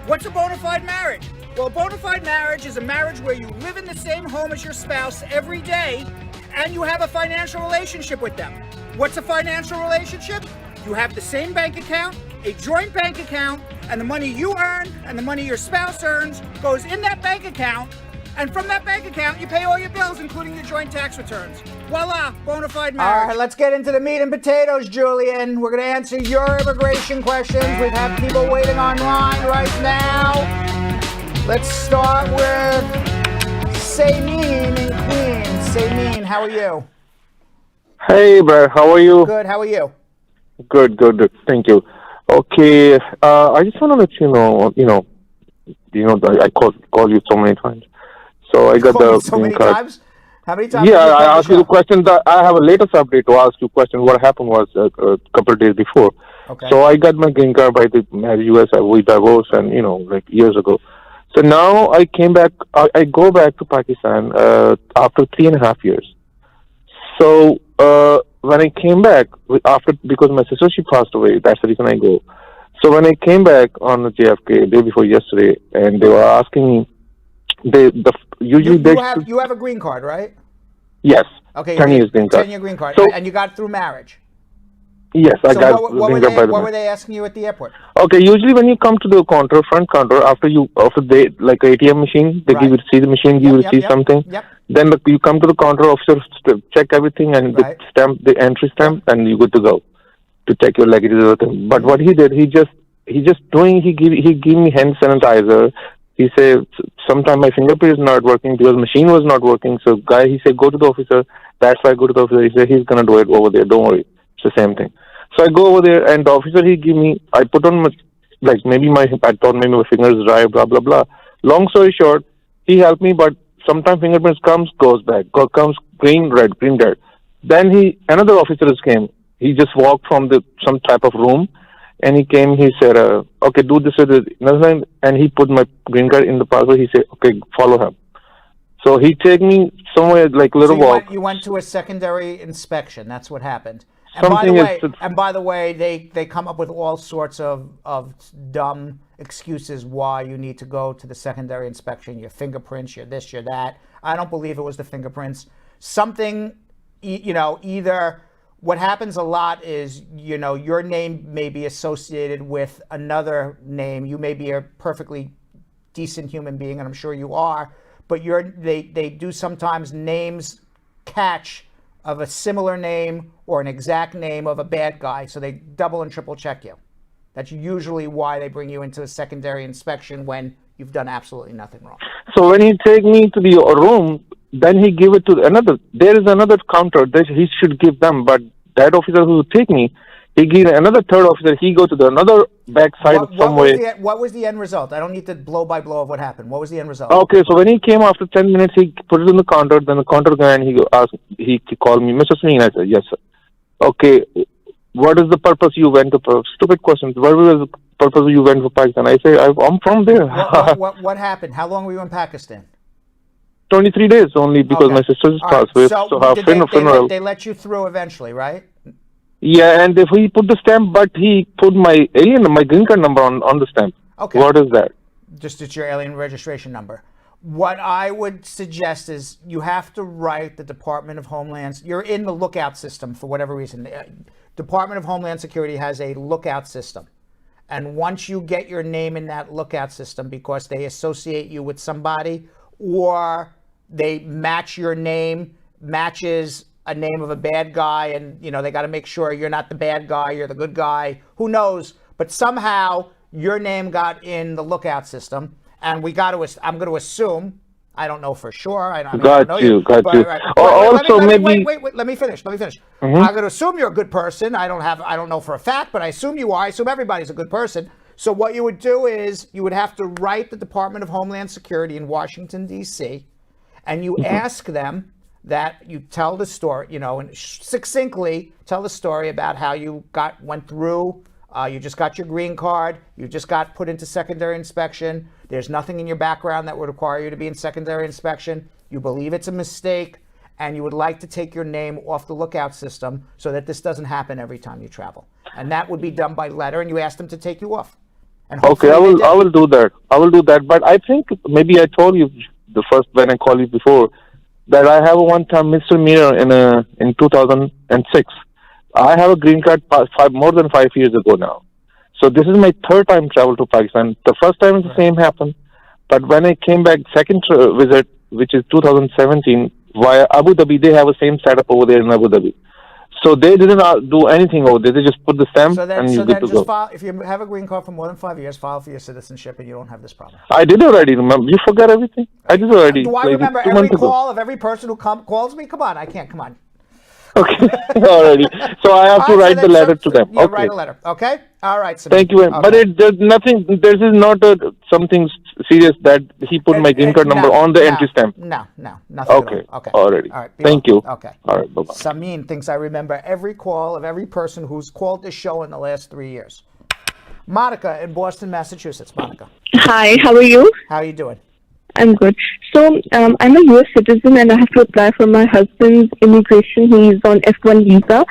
what's a bona fide marriage? Well, a bona fide marriage is a marriage where you live in the same home as your spouse every day and you have a financial relationship with them. What's a financial relationship? You have the same bank account, a joint bank account, and the money you earn and the money your spouse earns goes in that bank account, and from that bank account, you pay all your bills, including your joint tax returns. Voila, bona fide marriage. All right, let's get into the meat and potatoes, Julian. We're going to answer your immigration questions. We've had people waiting online right now. Let's start with Samin in Queens. Samin, how are you? Hey, Brad, how are you? Good, how are you? Good. Thank you. Okay, I just want to let you know, I called you so many times. So I got the so many card. times? How many times? Yeah, I asked you the question. I have a latest update to ask you a question. What happened was a couple of days before. Okay. So I got my green card by the U.S. We divorced, and like years ago. So now I came back. I go back to Pakistan after 3.5 years. So when I came back because my sister, she passed away. That's the reason I go. So when I came back on the JFK day before yesterday, and they were asking me, you have a green card, right? Yes. Okay. 10 years green card. 10-year green card, so, and you got it through marriage. Yes, I got green card by the What were they asking you at the airport? Okay, usually when you come to the counter, front counter, after they like ATM machine, they give you to see the machine, you will see something. Yep. Then you come to the counter, officer check everything and stamp the entry stamp, and you're good to go to check your luggage and everything. But what he did, he gave me hand sanitizer. He said, sometimes my fingerprint is not working because machine was not working. So he said, go to the officer That's why I go to the officer. He said he's gonna do it over there. Don't worry, it's the same thing. So I go over there, and the officer I put on my, like maybe I thought maybe my fingers dry, blah blah blah. Long story short, he helped me, but sometimes fingerprints goes back, comes green, red, green, red. Then another officer came. He just walked from some type of room, and he came. He said, "Okay, do this with it." And he put my green card in the passport. He said, "Okay, follow him." So he take me somewhere like a little walk. You went to a secondary inspection. That's what happened. And by the way, they come up with all sorts of dumb excuses why you need to go to the secondary inspection. Your fingerprints, your this, your that. I don't believe it was the fingerprints. Something, either what happens a lot is, your name may be associated with another name. You may be a perfectly decent human being, and I'm sure you are, but they do sometimes names catch of a similar name or an exact name of a bad guy, so they double and triple check you. That's usually why they bring you into a secondary inspection when you've done absolutely nothing wrong. So when he take me to the room, then he give it to another. There is another counter that he should give them, but that officer who take me, he give another third officer. He go to another back side somewhere. What was the end result? I don't need to blow by blow of what happened. What was the end result? Okay, so when he came after 10 minutes, he put it in the counter. Then the counter guy, and he called me, Mr. Singh. I said, yes, sir. Okay, what is the purpose you went to? Stupid question. What was the purpose you went to Pakistan? I say, I'm from there. What happened? How long were you in Pakistan? 23 days only, because my sister's passed away. So her funeral. They let you through eventually, right? Yeah, and if he put the stamp, but he put my green card number on the stamp. Okay. What is that? Just it's your alien registration number. What I would suggest is you have to write the Department of Homeland. You're in the lookout system for whatever reason. The Department of Homeland Security has a lookout system. And once you get your name in that lookout system because they associate you with somebody or they match your name, matches a name of a bad guy, and they got to make sure you're not the bad guy, you're the good guy. Who knows? But somehow your name got in the lookout system, and I'm going to assume. I don't know for sure. I don't know you. Got you. Wait. Let me finish. Mm-hmm. I'm going to assume you're a good person. I don't know for a fact, but I assume you are. I assume everybody's a good person. So what you would do is you would have to write the Department of Homeland Security in Washington, D.C., and you ask them that you tell the story, and succinctly tell the story about how you went through, you just got your green card, you just got put into secondary inspection, there's nothing in your background that would require you to be in secondary inspection, you believe it's a mistake, and you would like to take your name off the lookout system so that this doesn't happen every time you travel. And that would be done by letter, and you ask them to take you off. And okay, I will do that. But I think maybe I told you when I called you before, that I have a one-time misdemeanor in 2006. I have a green card more than 5 years ago now. So this is my third time travel to Pakistan. The first time the same happened, but when I came back second visit, which is 2017, via Abu Dhabi, they have the same setup over there in Abu Dhabi. So they didn't do anything over there. They just put the stamp and you good to go. File, if you have a green card for more than 5 years, file for your citizenship and you don't have this problem. I did already. Remember, you forgot everything. I did already. Do I remember every call of every person who calls me? Come on, I can't. Come on. Okay, already. So I have to write the letter to them. Yeah, write a letter. Okay. All right. Samir. Thank you. Okay. But there's nothing. This is not something serious that he put my green card number on the entry stamp. No, nothing. Okay. Okay. Already. All right. Thank you. Okay. All right. Bye-bye. Samin thinks I remember every call of every person who's called this show in the last 3 years. Monica in Boston, Massachusetts. Monica. Hi. How are you? How are you doing? I'm good. So I'm a U.S. citizen and I have to apply for my husband's immigration. He's on F1 visa.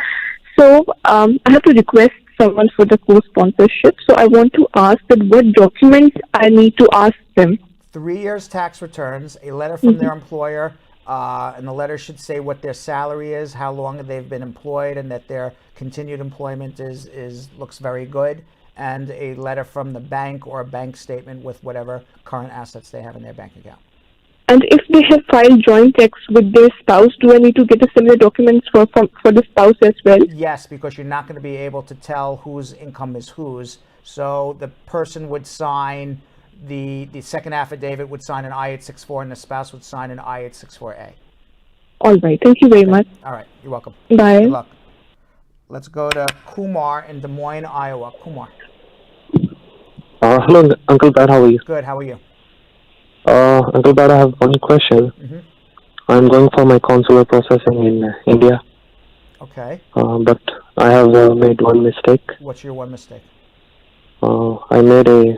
So I have to request someone for the co-sponsorship. So I want to ask that what documents I need to ask them. 3 years tax returns, a letter from their employer, and the letter should say what their salary is, how long they've been employed, and that their continued employment looks very good. And a letter from the bank or a bank statement with whatever current assets they have in their bank account. And if they have filed joint tax with their spouse, do I need to get a similar documents for the spouse as well? Yes, because you're not going to be able to tell whose income is whose. So the person would sign the second affidavit would sign an I-864 and the spouse would sign an I-864A. All right. Thank you very much. All right. You're welcome. Bye. Good luck. Let's go to Kumar in Des Moines, Iowa. Kumar. Hello, Uncle Pat. How are you? Good. How are you? Uncle Pat, I have one question. Mm-hmm. I'm going for my consular processing in India, Okay. but I have made one mistake. What's your one mistake? I made a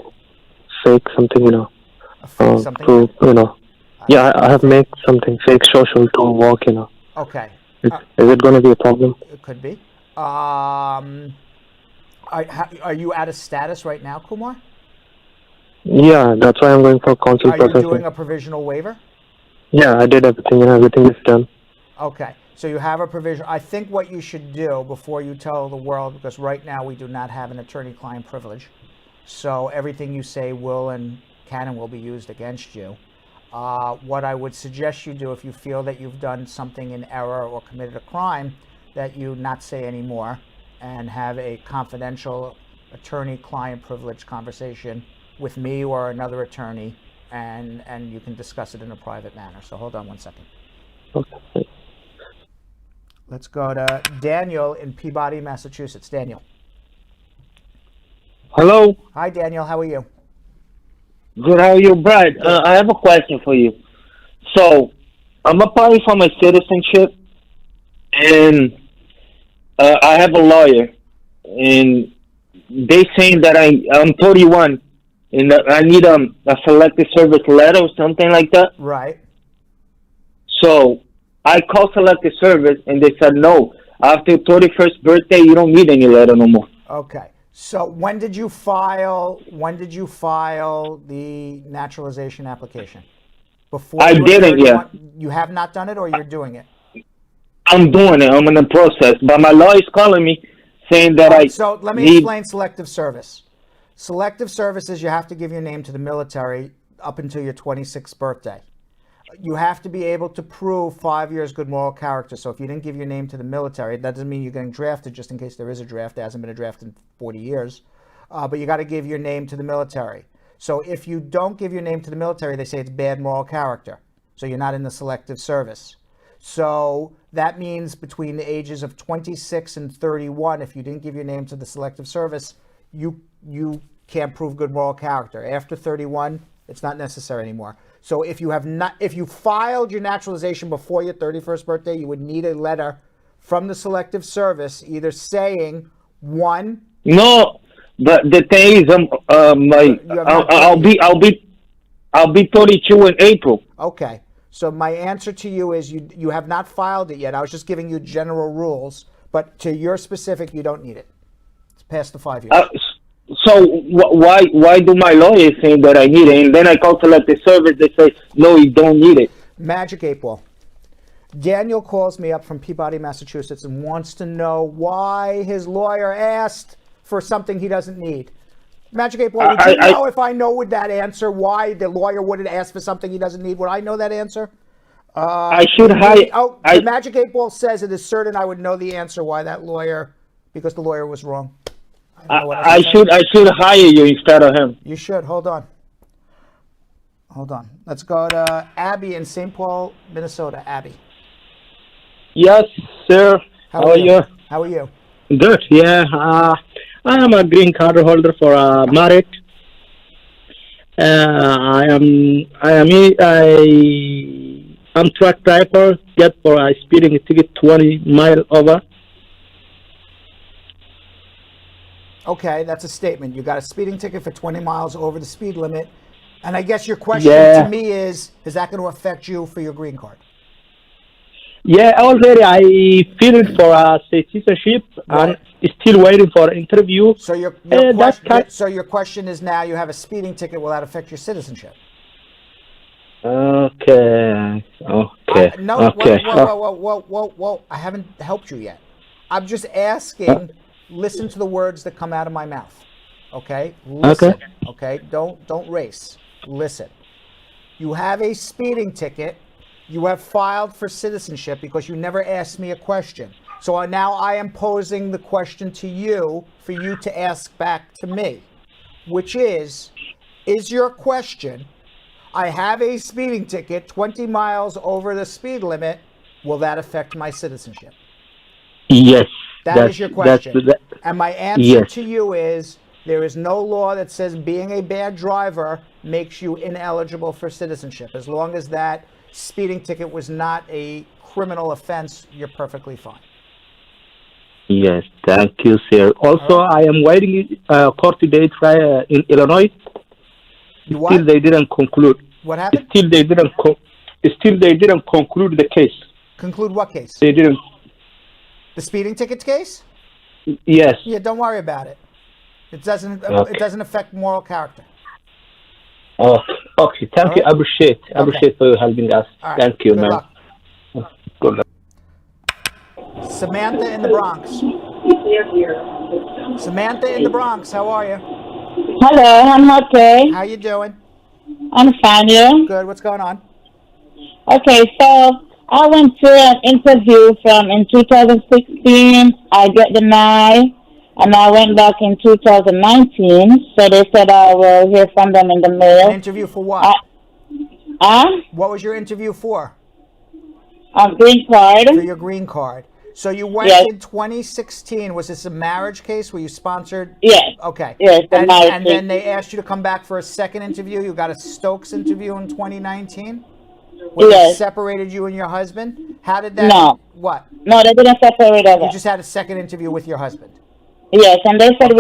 fake something, A fake something? I have made something fake social to walk, Okay. Is it going to be a problem? It could be. Are you out of status right now, Kumar? Yeah, that's why I'm going for consular Are you processing. doing a provisional waiver? Yeah, I did everything, everything is done. Okay. So you have a provision. I think what you should do before you tell the world, because right now we do not have an attorney-client privilege, so everything you say will and can and will be used against you. What I would suggest you do, if you feel that you've done something in error or committed a crime, that you not say anymore and have a confidential attorney-client privilege conversation with me or another attorney, and you can discuss it in a private manner. So hold on one second. Okay. Let's go to Daniel in Peabody, Massachusetts. Daniel. Hello. Hi, Daniel. How are you? Good. How are you, Brad? I have a question for you. So, I'm applying for my citizenship, and I have a lawyer, and they saying that I'm 31, and that I need a selective service letter or something like that. Right. So, I called selective service, and they said no. After 31st birthday, you don't need any letter no more. Okay. So when did you file the naturalization application? Before I you were didn't 31? yet. You have not done it, or you're doing it? I'm doing it. I'm in the process. But my lawyer's calling me saying that So let me need... explain selective service. Selective service is you have to give your name to the military up until your 26th birthday. You have to be able to prove 5 years good moral character. So if you didn't give your name to the military, that doesn't mean you're getting drafted, just in case there is a draft. There hasn't been a draft in 40 years. But you got to give your name to the military. So if you don't give your name to the military, they say it's bad moral character. So you're not in the selective service. So that means between the ages of 26 and 31, if you didn't give your name to the selective service, you can't prove good moral character. After 31, it's not necessary anymore. So if you filed your naturalization before your 31st birthday, you would need a letter from the selective service either saying, one. No, but the thing is, I'll be 32 in April. Okay. So my answer to you is you have not filed it yet. I was just giving you general rules, but to your specific, you don't need it. It's past the 5 years. So why do my lawyer saying that I need it? And then I call selective service, they say, no, you don't need it. Magic 8 Ball. Daniel calls me up from Peabody, Massachusetts, and wants to know why his lawyer asked for something he doesn't need. Magic 8 Ball, would you know if I know that answer, why the lawyer wouldn't ask for something he doesn't need? Would I know that answer? I should hire... the Magic 8 Ball says it is certain I would know the answer why that lawyer, because the lawyer was wrong. I should hire you instead of him. You should. Hold on. Let's go to Abby in St. Paul, Minnesota. Abby. Yes, sir. How are you? How are you? Good. Yeah. I am a green card holder for married. I'm truck driver. Get for a speeding ticket 20 miles over. Okay, that's a statement. You got a speeding ticket for 20 miles over the speed limit. And I guess your question to me is that going to affect you for your green card? Yeah, already I filled for a citizenship and still waiting for interview. So your question is now you have a speeding ticket. Will that affect your citizenship? Okay. Whoa. I haven't helped you yet. I'm just asking... Listen to the words that come out of my mouth. Okay? Listen. Okay? Don't race. Listen. You have a speeding ticket. You have filed for citizenship because you never asked me a question. So now I am posing the question to you for you to ask back to me, which is your question, I have a speeding ticket 20 miles over the speed limit. will that affect my citizenship? Yes. That is your question. That, and my answer yes. to you is there is no law that says being a bad driver makes you ineligible for citizenship. As long as that speeding ticket was not a criminal offense, you're perfectly fine. Yes, thank you, sir. Also, I am waiting court date in Illinois. Still, they didn't conclude. What happened? Still, they didn't conclude the case. Conclude what case? They didn't. The speeding tickets case? Yes. Yeah, don't worry about it. It doesn't. It doesn't affect moral character. Okay. Thank you. I appreciate for helping us. All right. Thank you, Good man. luck. Good luck. Samantha in the Bronx. Samantha in the Bronx, how are you? Hello, I'm okay. How you doing? I'm fine, you? Good, what's going on? Okay, so I went to an interview in 2016. I got denied, and I went back in 2019. So they said I will hear from them in the mail. An interview for what? What was your interview for? A green card. For your green card. So you went in 2016. Was this a marriage case where you sponsored? Yes. Okay. Yes, and marriage then they asked you to come back for a second interview. You got a Stokes interview in 2019? Where they separated you and your husband? How did that? No. What? No, they didn't separate us. You just had a second interview with your husband? Yes, and they said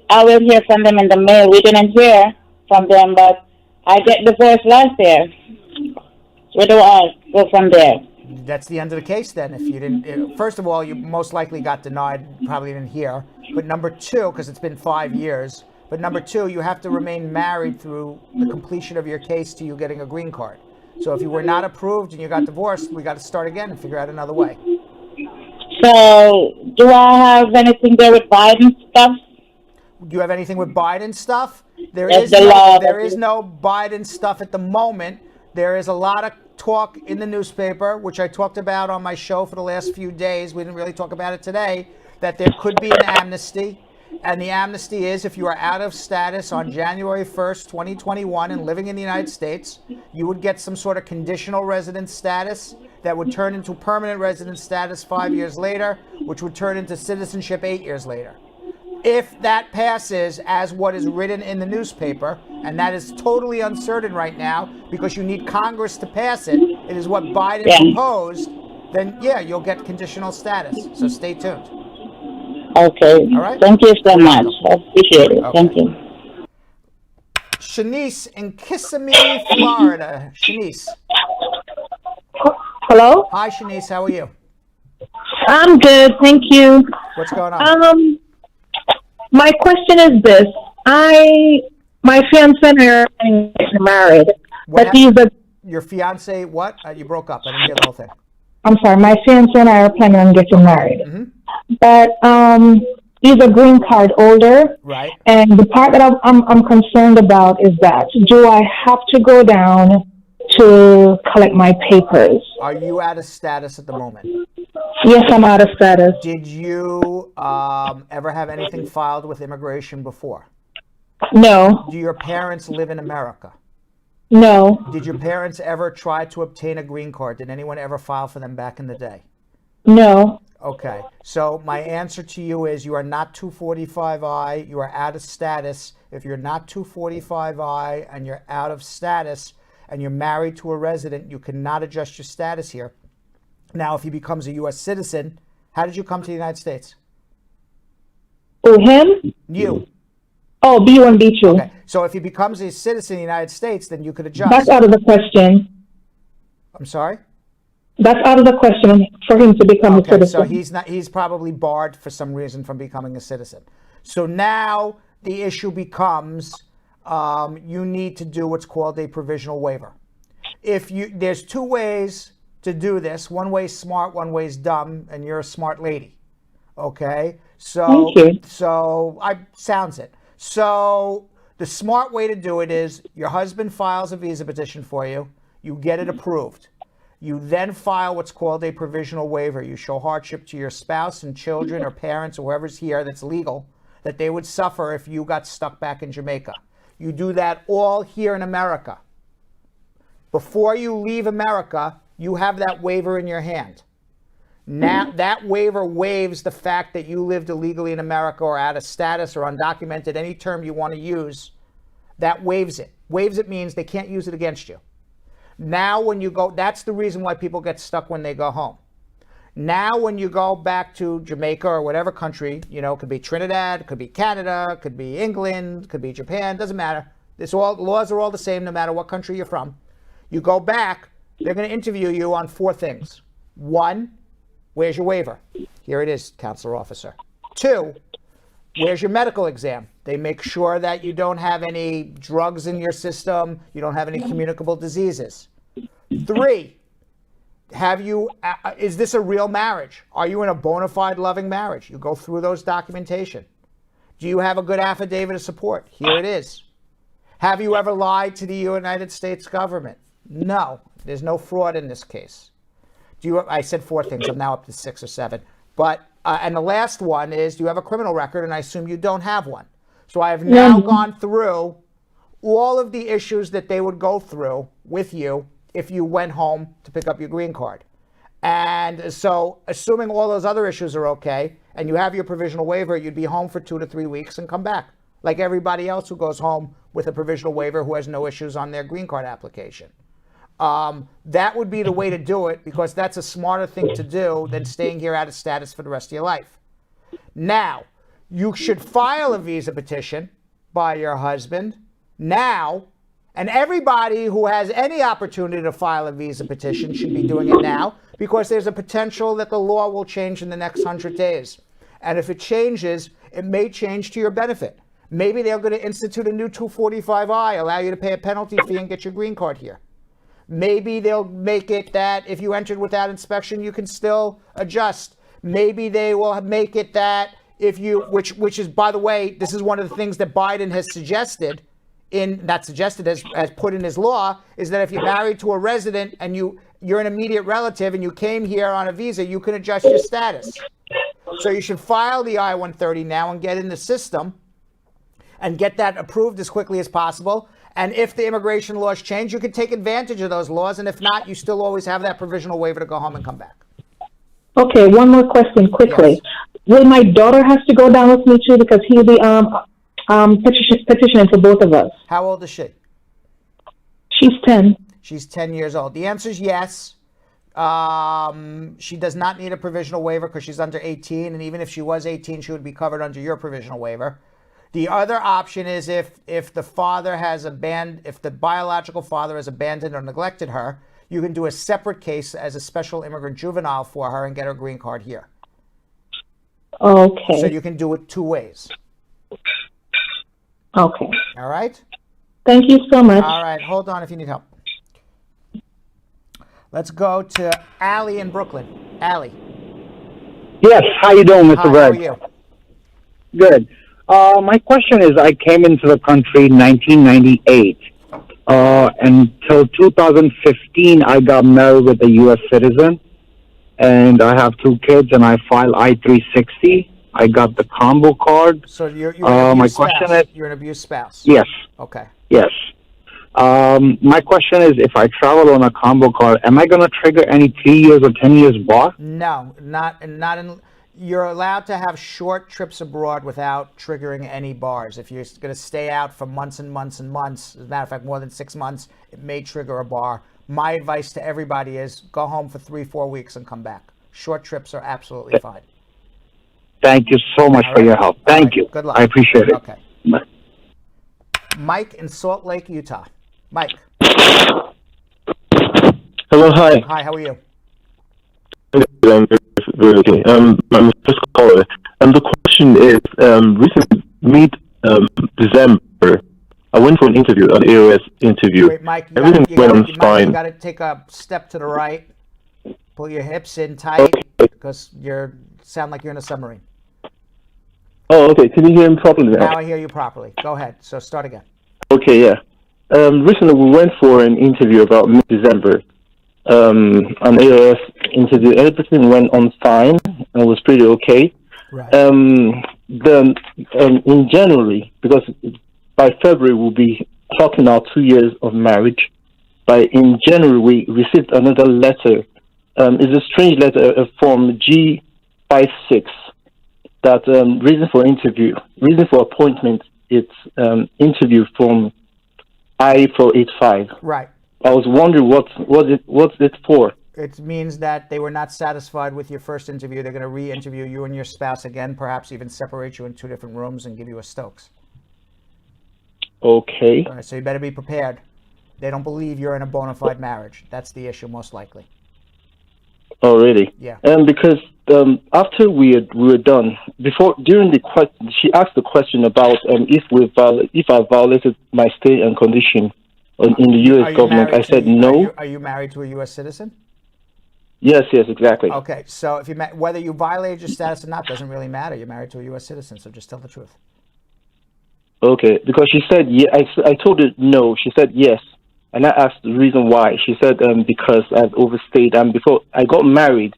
I will hear from them in the mail. We didn't hear from them, but I get divorced last year. Where do I go from there? That's the end of the case then. If you didn't, first of all, you most likely got denied, probably didn't hear. But number two, because it's been 5 years, but number two, you have to remain married through the completion of your case to you getting a green card. So if you were not approved and you got divorced, we got to start again and figure out another way. So do I have anything there with Biden stuff? Do you have anything with Biden stuff? There Yes, is no Biden stuff at the moment. There is a lot of talk in the newspaper, which I talked about on my show for the last few days. We didn't really talk about it today, that there could be an amnesty. And the amnesty is if you are out of status on January 1st, 2021 and living in the United States, you would get some sort of conditional residence status that would turn into permanent residence status 5 years later, which would turn into citizenship 8 years later. If that passes as what is written in the newspaper, and that is totally uncertain right now because you need Congress to pass it, it is what Biden proposed, then yeah, you'll get conditional status. So stay tuned. Okay. All right. Thank you so much. I appreciate it. Okay. Thank you. Shanice in Kissimmee, Florida. Shanice. Hello? Hi, Shanice. How are you? I'm good, thank you. What's going on? My question is this. My fiance and I are getting married. Your fiance, what? You broke up. I didn't hear the whole thing. I'm sorry, my fiance and I are planning on getting married. But he's a green card holder. Right. And the part that I'm concerned about is that, do I have to go down to collect my papers? Are you out of status at the moment? Yes, I'm out of status. Did you ever have anything filed with immigration before? No. Do your parents live in America? No. Did your parents ever try to obtain a green card? Did anyone ever file for them back in the day? No. Okay. So my answer to you is you are not 245I. You are out of status. If you're not 245I and you're out of status and you're married to a resident, you cannot adjust your status here. Now, if he becomes a U.S. citizen, how did you come to the United States? Oh, him? You. Oh, B1, B2. Okay. So if he becomes a citizen of the United States, then you could adjust. That's out of the question. I'm sorry? That's out of the question for him to become a citizen. So he's probably barred for some reason from becoming a citizen. So now the issue becomes you need to do what's called a provisional waiver. There's two ways to do this. One way's smart, one way's dumb, and you're a smart lady. Okay? So Thank you. So sounds it. So the smart way to do it is your husband files a visa petition for you, you get it approved. You then file what's called a provisional waiver. You show hardship to your spouse and children or parents or whoever's here that's legal, that they would suffer if you got stuck back in Jamaica. You do that all here in America. Before you leave America, you have that waiver in your hand. Now, that waiver waives the fact that you lived illegally in America or out of status or undocumented, any term you want to use, that waives it. Waives it means they can't use it against you. Now when you go, that's the reason why people get stuck when they go home. Now when you go back to Jamaica or whatever country, you know, it could be Trinidad, it could be Canada, it could be England, it could be Japan, doesn't matter. The laws are all the same no matter what country you're from. You go back, they're going to interview you on 4 things. 1, where's your waiver? Here it is, counselor officer. 2, where's your medical exam? They make sure that you don't have any drugs in your system, you don't have any communicable diseases. 3, is this a real marriage? Are you in a bona fide loving marriage? You go through those documentation. Do you have a good affidavit of support? Here it is. Have you ever lied to the United States government? No, there's no fraud in this case. I said 4 things, I'm now up to 6 or 7. But, and the last one is, do you have a criminal record? And I assume you don't have one. So I have now gone through all of the issues that they would go through with you if you went home to pick up your green card. And so assuming all those other issues are okay, and you have your provisional waiver, you'd be home for 2 to 3 weeks and come back. Like everybody else who goes home with a provisional waiver who has no issues on their green card application. That would be the way to do it, because that's a smarter thing to do than staying here out of status for the rest of your life. Now, you should file a visa petition by your husband now, and everybody who has any opportunity to file a visa petition should be doing it now, because there's a potential that the law will change in the next 100 days. And if it changes, it may change to your benefit. Maybe they're going to institute a new 245I, allow you to pay a penalty fee and get your green card here. Maybe they'll make it that if you entered without inspection, you can still adjust. Maybe they will make it that if you, which is, by the way, this is one of the things that Biden has suggested, has put in his law, is that if you're married to a resident and you're an immediate relative and you came here on a visa, you can adjust your status. So you should file the I-130 now and get in the system and get that approved as quickly as possible. And if the immigration laws change, you can take advantage of those laws. And if not, you still always have that provisional waiver to go home and come back. Okay, one more question quickly. Yes. Will my daughter have to go down with me too, because he'll be petitioning for both of us? How old is she? She's 10. She's 10 years old. The answer is yes. She does not need a provisional waiver because she's under 18. And even if she was 18, she would be covered under your provisional waiver. The other option is if the father has if the biological father has abandoned or neglected her, you can do a separate case as a special immigrant juvenile for her and get her green card here. Okay. So you can do it 2 ways. Okay. All right? Thank you so much. All right. Hold on if you need help. Let's go to Allie in Brooklyn. Allie. Yes. How you doing, Mr. Hi, Bragg? how are you? Good. My question is, I came into the country in 1998. Until 2015, I got married with a U.S. citizen, and I have 2 kids, and I filed I-360. I got the combo card. So you're an abused spouse. You're an abused spouse. Yes. Okay. Yes. My question is, if I travel on a combo card, am I going to trigger any 3 years or 10 years bar? No, not in. You're allowed to have short trips abroad without triggering any bars. If you're going to stay out for months and months and months, as a matter of fact, more than 6 months, it may trigger a bar. My advice to everybody is go home for 3-4 weeks and come back. Short trips are absolutely fine. Thank you so much for your help. Thank you. Good luck. I appreciate it. Okay. Mike in Salt Lake, Utah. Mike. Hello, hi. Hi, how are you? I'm very okay. I'm first caller. The question is, recently, mid-December, I went for an interview, an AOS interview. Wait, Mike, everything went on fine. You got to take a step to the right. Pull your hips in tight, because you sound like you're in a submarine. Oh, okay. Can you hear me properly now? Now I hear you properly. Go ahead. So start again. Okay, yeah. Recently, we went for an interview about mid-December. An AOS interview. Everything went on fine and was pretty okay. Right. Then in January, because by February we'll be clocking out 2 years of marriage. But in January, we received another letter. It's a strange letter, a form G56. That reason for appointment. It's interview from I-485. Right. I was wondering what's it for? It means that they were not satisfied with your first interview. They're going to re-interview you and your spouse again, perhaps even separate you in 2 different rooms and give you a Stokes. Okay. All right, so you better be prepared. They don't believe you're in a bona fide marriage. That's the issue, most likely. Oh, really? Yeah. Because after we were done, during the question, she asked the question about if I violated my stay and condition in the U.S. government. I said no. Are you married to a U.S. citizen? Yes, exactly. Okay, so if whether you violated your status or not doesn't really matter. You're married to a U.S. citizen, so just tell the truth. Okay, because she said I told her no. She said yes, and I asked the reason why. She said because I've overstayed. Before I got married,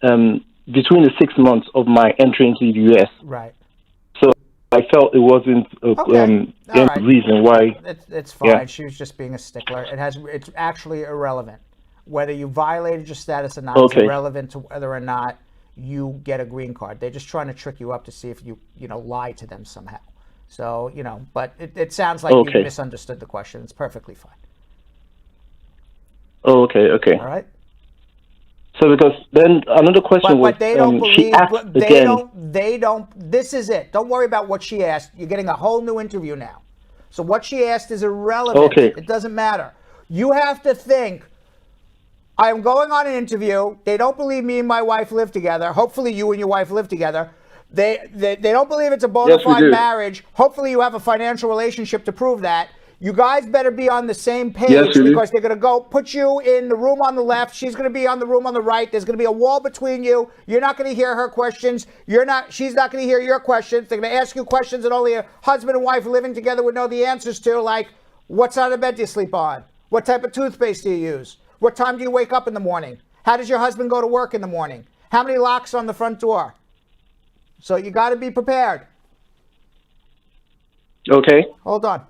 between the 6 months of my entry into the U.S. Right. So I felt it wasn't any reason why. It's fine. Yeah. She was just being a stickler. It's actually irrelevant. Whether you violated your status or not is irrelevant to whether or not you get a green card. They're just trying to trick you up to see if you lie to them somehow. So, but it sounds like you misunderstood the question. It's perfectly fine. Oh, okay. All right. So because then another question was, but they don't believe, she asked again. They don't, this is it. Don't worry about what she asked. You're getting a whole new interview now. So what she asked is irrelevant. Okay. It doesn't matter. You have to think, I'm going on an interview. They don't believe me and my wife live together. Hopefully you and your wife live together. They don't believe it's a bona fide marriage. Hopefully you have a financial relationship to prove that. You guys better be on the same page because they're going to go put you in the room on the left. She's going to be on the room on the right. There's going to be a wall between you. You're not going to hear her questions. She's not going to hear your questions. They're going to ask you questions that only a husband and wife living together would know the answers to, like, what side of bed do you sleep on? What type of toothpaste do you use? What time do you wake up in the morning? How does your husband go to work in the morning? How many locks on the front door? So you got to be prepared. Okay. Hold on.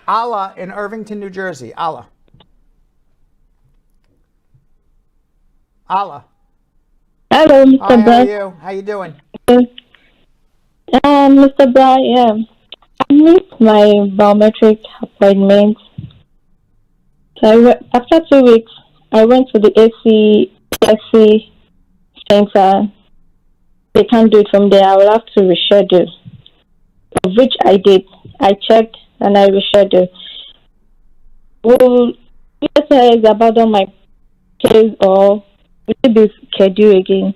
Allah in Irvington, New Jersey. Allah. Allah. Hello, Mr. Hi, Bright. how are you? How you doing? Mr. Bright, I missed my biometric appointment. So after 2 weeks, I went to the SC center. They can't do it from there. I will have to reschedule, of which I did. I checked and I rescheduled. Will USCIS abandon my case or will it be scheduled again?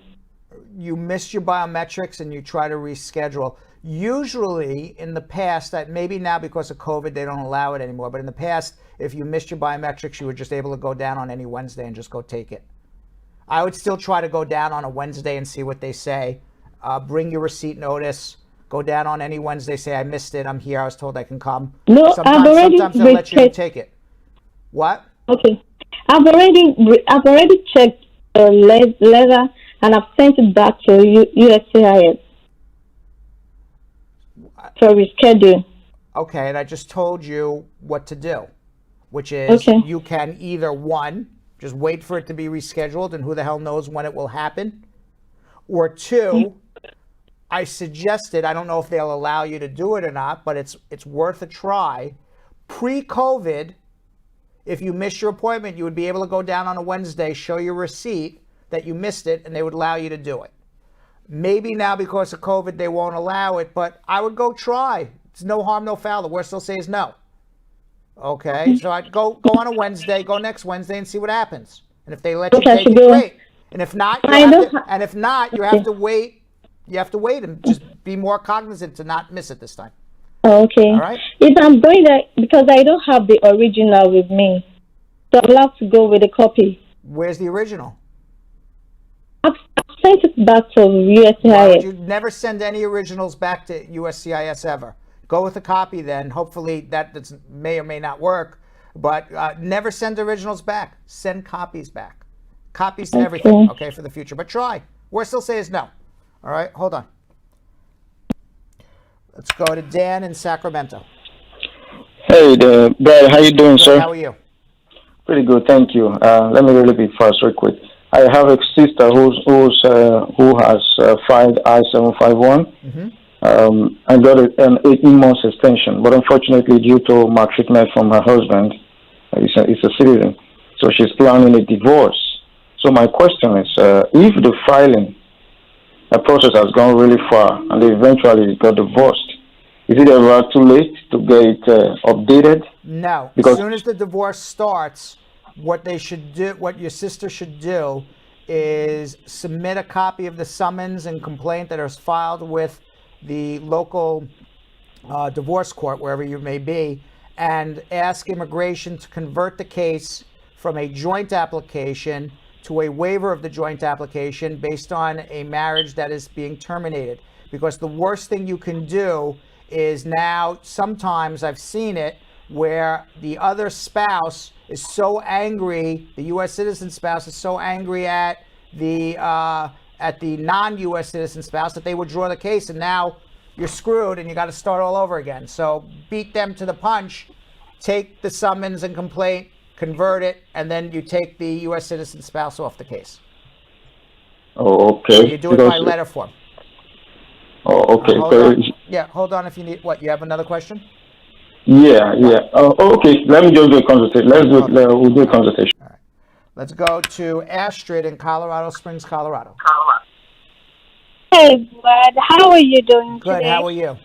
You missed your biometrics and you try to reschedule. Usually in the past, that maybe now because of COVID, they don't allow it anymore. But in the past, if you missed your biometrics, you were just able to go down on any Wednesday and just go take it. I would still try to go down on a Wednesday and see what they say. Bring your receipt notice. Go down on any Wednesday. Say, I missed it. I'm here. I was told I can come. No, sometimes they'll let you take it. What? Okay. I've already checked the letter and I've sent it back to USCIS for reschedule. Okay, and I just told you what to do, which is you can either, one, just wait for it to be rescheduled and who the hell knows when it will happen, or two, I suggested, I don't know if they'll allow you to do it or not, but it's worth a try. Pre-COVID, if you miss your appointment, you would be able to go down on a Wednesday, show your receipt that you missed it, and they would allow you to do it. Maybe now because of COVID, they won't allow it, but I would go try. It's no harm, no foul. The worst they'll say is no. Okay, so I'd go on a Wednesday, go next Wednesday and see what happens. And if they let you take it, great. And if not, you have to wait. You have to wait and just be more cognizant to not miss it this time. Okay. All right. If I'm going there, because I don't have the original with me, so I'll have to go with a copy. Where's the original? I've sent it back to USCIS. Why would you never send any originals back to USCIS ever? Go with a copy then. Hopefully that may or may not work, but never send originals back. Send copies back. Copies to everything, okay, for the future. But try. Worst they'll say is no. All right, hold on. Let's go to Dan in Sacramento. Hey, Brad, how you doing, Good, sir? how are you? Pretty good, thank you. Let me really be fast, real quick. I have a sister who has filed I-751. I got an 18-month extension, but unfortunately, due to maltreatment from her husband, he's a citizen, so she's planning a divorce. So my question is, if the filing process has gone really far and they eventually got divorced, is it ever too late to get it updated? No. Because as soon as the divorce starts, what your sister should do is submit a copy of the summons and complaint that is filed with the local divorce court, wherever you may be, and ask immigration to convert the case from a joint application to a waiver of the joint application based on a marriage that is being terminated. Because the worst thing you can do is now, sometimes I've seen it, where the other spouse is so angry, the U.S. citizen spouse is so angry at the non-U.S. citizen spouse that they withdraw the case, and now you're screwed and you got to start all over again. So beat them to the punch, take the summons and complaint, convert it, and then you take the U.S. citizen spouse off the case. Oh, okay. So you do it by letter form. Oh, okay. Hold on if you need, what, you have another question? Yeah. Okay, let me just do a consultation. We'll do a consultation. All right. Let's go to Astrid in Colorado Springs, Colorado. Hey, Brad. How are you doing Good. today? How are you?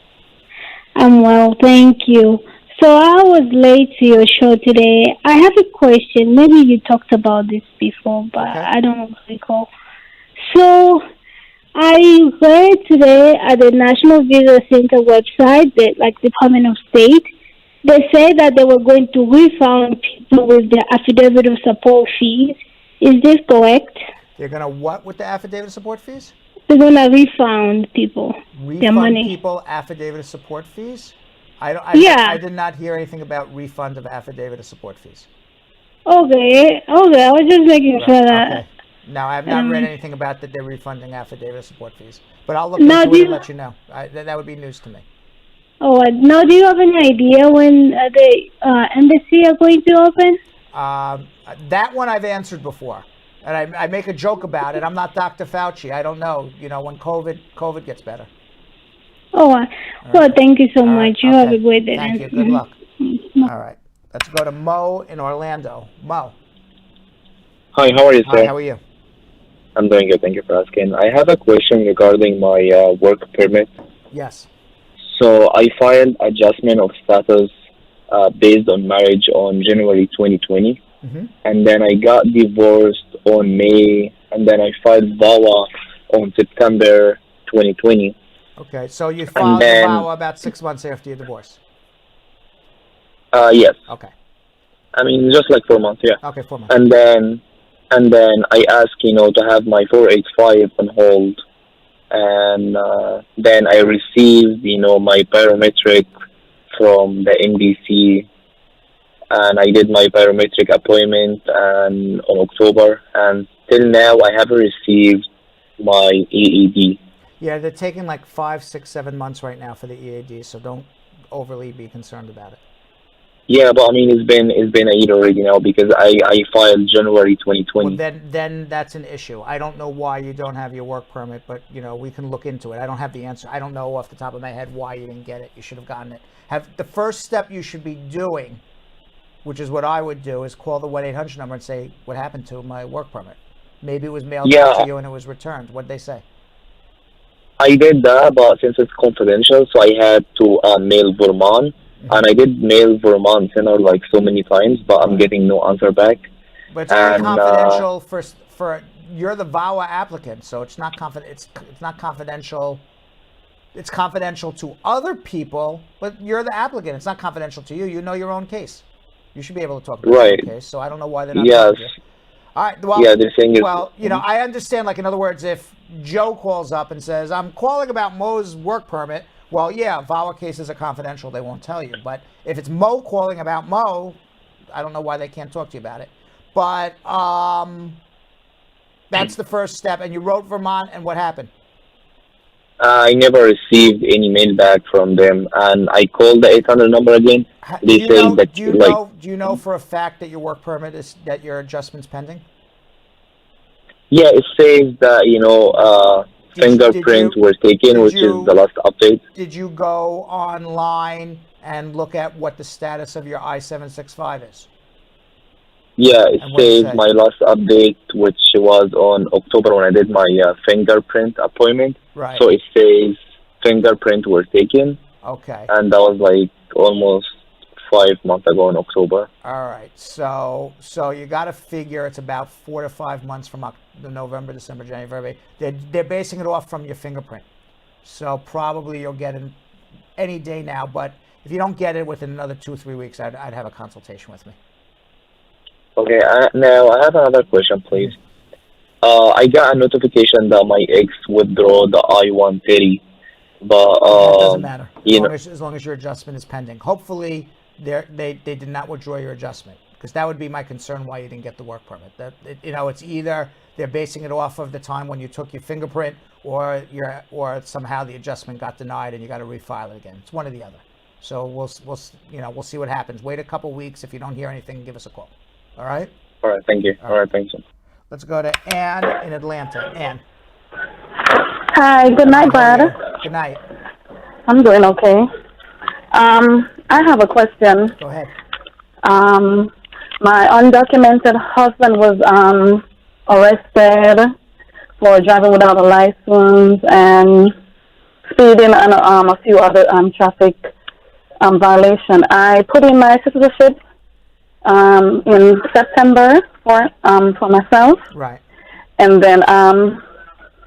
I'm well, thank you. So I was late to your show today. I have a question. Maybe you talked about this before, but I don't recall. So I read today at the National Visa Center website, the Department of State, they said that they were going to refund people with their affidavit of support fees. Is this correct? They're going to what with the affidavit of support fees? They're going to refund people their money. People affidavit of support fees? I did not hear anything about refund of affidavit of support fees. Okay. I was just making sure that. Okay. No, I have not read anything about that they're refunding affidavit of support fees. But I'll look into it and let you know. That would be news to me. Oh, now do you have any idea when the embassy are going to open? That one I've answered before. And I make a joke about it. I'm not Dr. Fauci. I don't know, when COVID gets better. Oh, well, thank you so much. You have a great day. Thank you. Good luck. All right. Let's go to Mo in Orlando. Mo. Hi, how are you, sir? Hi, how are you? I'm doing good. Thank you for asking. I have a question regarding my work permit. Yes. So I filed adjustment of status based on marriage on January 2020. And then I got divorced on May, and then I filed VAWA on September 2020. Okay, so you filed your VAWA about 6 months after your divorce? Yes. Okay. I mean, just like 4 months, yeah. Okay, 4 months. And then I asked, to have my 485 on hold. And then I received, my biometric from the NBC. And I did my biometric appointment on October. And till now, I haven't received my EAD. Yeah, they're taking like 5, 6, 7 months right now for the EAD, so don't overly be concerned about it. Yeah, but I mean, it's been a year already now because I filed January 2020. Well, then that's an issue. I don't know why you don't have your work permit, but we can look into it. I don't have the answer. I don't know off the top of my head why you didn't get it. You should have gotten it. The first step you should be doing, which is what I would do, is call the 1-800 number and say, what happened to my work permit? Maybe it was mailed out to you and it was returned. What'd they say? I did that, but since it's confidential, so I had to mail Vermont. And I did mail Vermont Center like so many times, but I'm getting no answer back. But it's only confidential for you're the VAWA applicant, so it's not it's not confidential. It's confidential to other people, but you're the applicant. It's not confidential to you. You know your own case. You should be able to talk about your own case. So I don't know why they're not telling you. All right. Well, they're saying I understand. Like in other words, if Joe calls up and says, "I'm calling about Mo's work permit," well, yeah, VAWA cases are confidential. They won't tell you. But if it's Mo calling about Mo, I don't know why they can't talk to you about it. But that's the first step. And you wrote Vermont, and what happened? I never received any mail back from them, and I called the 800 number again. They say that do you know for a fact that your work permit is that your adjustment's pending? Yeah, it says that fingerprints were taken, which is the last update. Did you go online and look at what the status of your I-765 is? Yeah, it says my last update, which was on October when I did my fingerprint appointment. Right. So it says fingerprint were taken. Okay. And that was like almost 5 months ago in October. All right. So you got to figure it's about 4 to 5 months from the November, December, January, February. They're basing it off from your fingerprint. So probably you'll get it any day now. But if you don't get it within another 2 or 3 weeks, I'd have a consultation with me. Okay, now I have another question, please. I got a notification that my ex withdrew the I-130, but it doesn't matter as long as your adjustment is pending. Hopefully, they did not withdraw your adjustment, because that would be my concern why you didn't get the work permit. It's either they're basing it off of the time when you took your fingerprint, or somehow the adjustment got denied and you got to refile it again. It's one or the other. So we'll see what happens. Wait a couple weeks. If you don't hear anything, give us a call. All right? All right, thank you. All right, thanks. Let's go to Ann in Atlanta. Ann. Hi, good night, Brad. Good night. I'm doing okay. I have a question. Go ahead. My undocumented husband was arrested for driving without a license and speeding and a few other traffic violations. I put in my citizenship in September for myself. Right. And then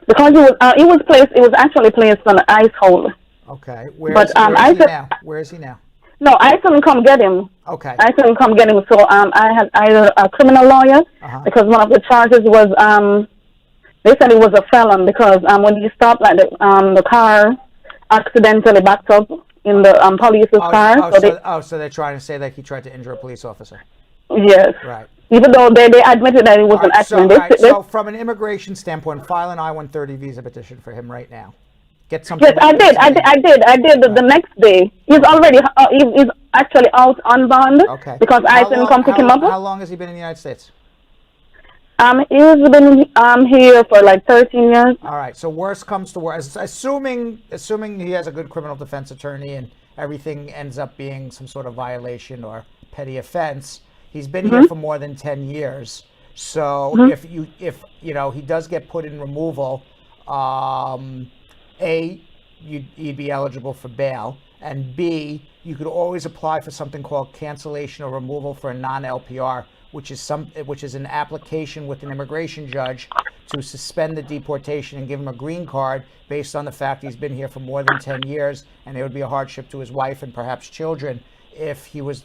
because it was actually placed on ICE hold. Okay. Where is he now? No, I couldn't come get him. Okay. I couldn't come get him. So I had either a criminal lawyer because one of the charges was they said it was a felon because when he stopped, like the car accidentally backed up in the police's car. So they're trying to say that he tried to injure a police officer. Yes. Right. Even though they admitted that it was an accident. So from an immigration standpoint, file an I-130 visa petition for him right now. Get something. Yes, I did. The next day. He's already he's actually out on bond. Okay. Because I didn't come pick him up. How long has he been in the United States? He's been here for like 13 years. All right. So worst comes to worst, assuming he has a good criminal defense attorney and everything ends up being some sort of violation or petty offense. He's been here for more than 10 years. So if he does get put in removal, A, you'd be eligible for bail, and B, you could always apply for something called cancellation or removal for a non-LPR, which is an application with an immigration judge to suspend the deportation and give him a green card based on the fact he's been here for more than 10 years, and there would be a hardship to his wife and perhaps children if he was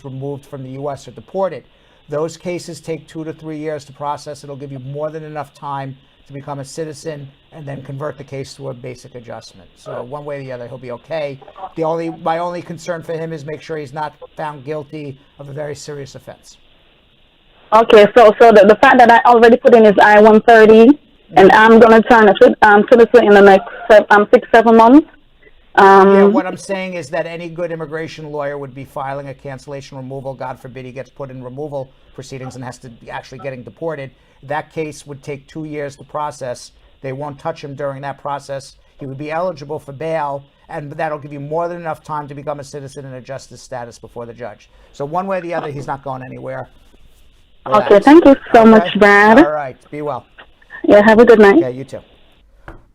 removed from the U.S. or deported. Those cases take 2 to 3 years to process. It'll give you more than enough time to become a citizen and then convert the case to a basic adjustment. So one way or the other, he'll be okay. My only concern for him is make sure he's not found guilty of a very serious offense. Okay, so the fact that I already put in his I-130 and I'm going to turn a citizen in the next 6-7 months. What I'm saying is that any good immigration lawyer would be filing a cancellation removal. God forbid he gets put in removal proceedings and has to be actually getting deported. That case would take 2 years to process. They won't touch him during that process. He would be eligible for bail, and that'll give you more than enough time to become a citizen and adjust his status before the judge. So one way or the other, he's not going anywhere. Relax. Okay, thank you so much, Brad. All right, be well. Yeah, have a good night. Yeah, you too.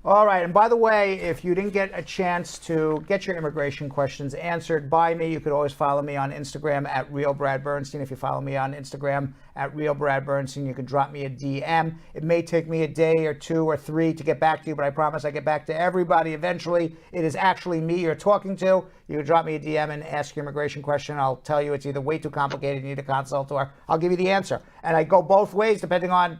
All right, and by the way, if you didn't get a chance to get your immigration questions answered by me, you could always follow me on Instagram at @RealBradBernstein. If you follow me on Instagram at @RealBradBernstein, you can drop me a DM. It may take me a day or 2 or 3 to get back to you, but I promise I get back to everybody eventually. It is actually me you're talking to. You can drop me a DM and ask your immigration question. I'll tell you it's either way too complicated, you need a consult, or I'll give you the answer. And I go both ways depending on,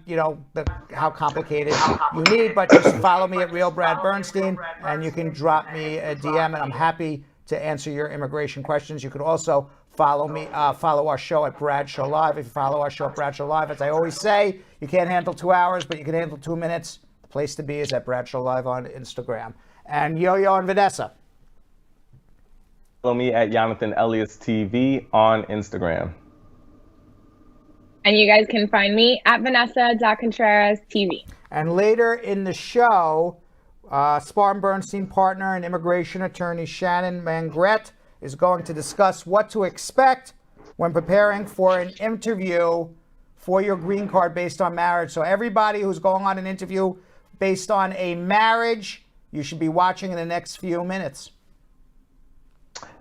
how complicated you need, but just follow me at @RealBradBernstein and you can drop me a DM and I'm happy to answer your immigration questions. You could also follow our show at Brad Show Live. If you follow our show at Brad Show Live, as I always say, you can't handle 2 hours, but you can handle 2 minutes. The place to be is at Brad Show Live on Instagram. And Yo-Yo and Vanessa. Follow me at Jonathan Elias TV on Instagram. And you guys can find me at Vanessa.Contreras TV. And later in the show, Spar and Bernstein partner and immigration attorney Shannon LaGuerre-Maingrette is going to discuss what to expect when preparing for an interview for your green card based on marriage. So everybody who's going on an interview based on a marriage, you should be watching in the next few minutes.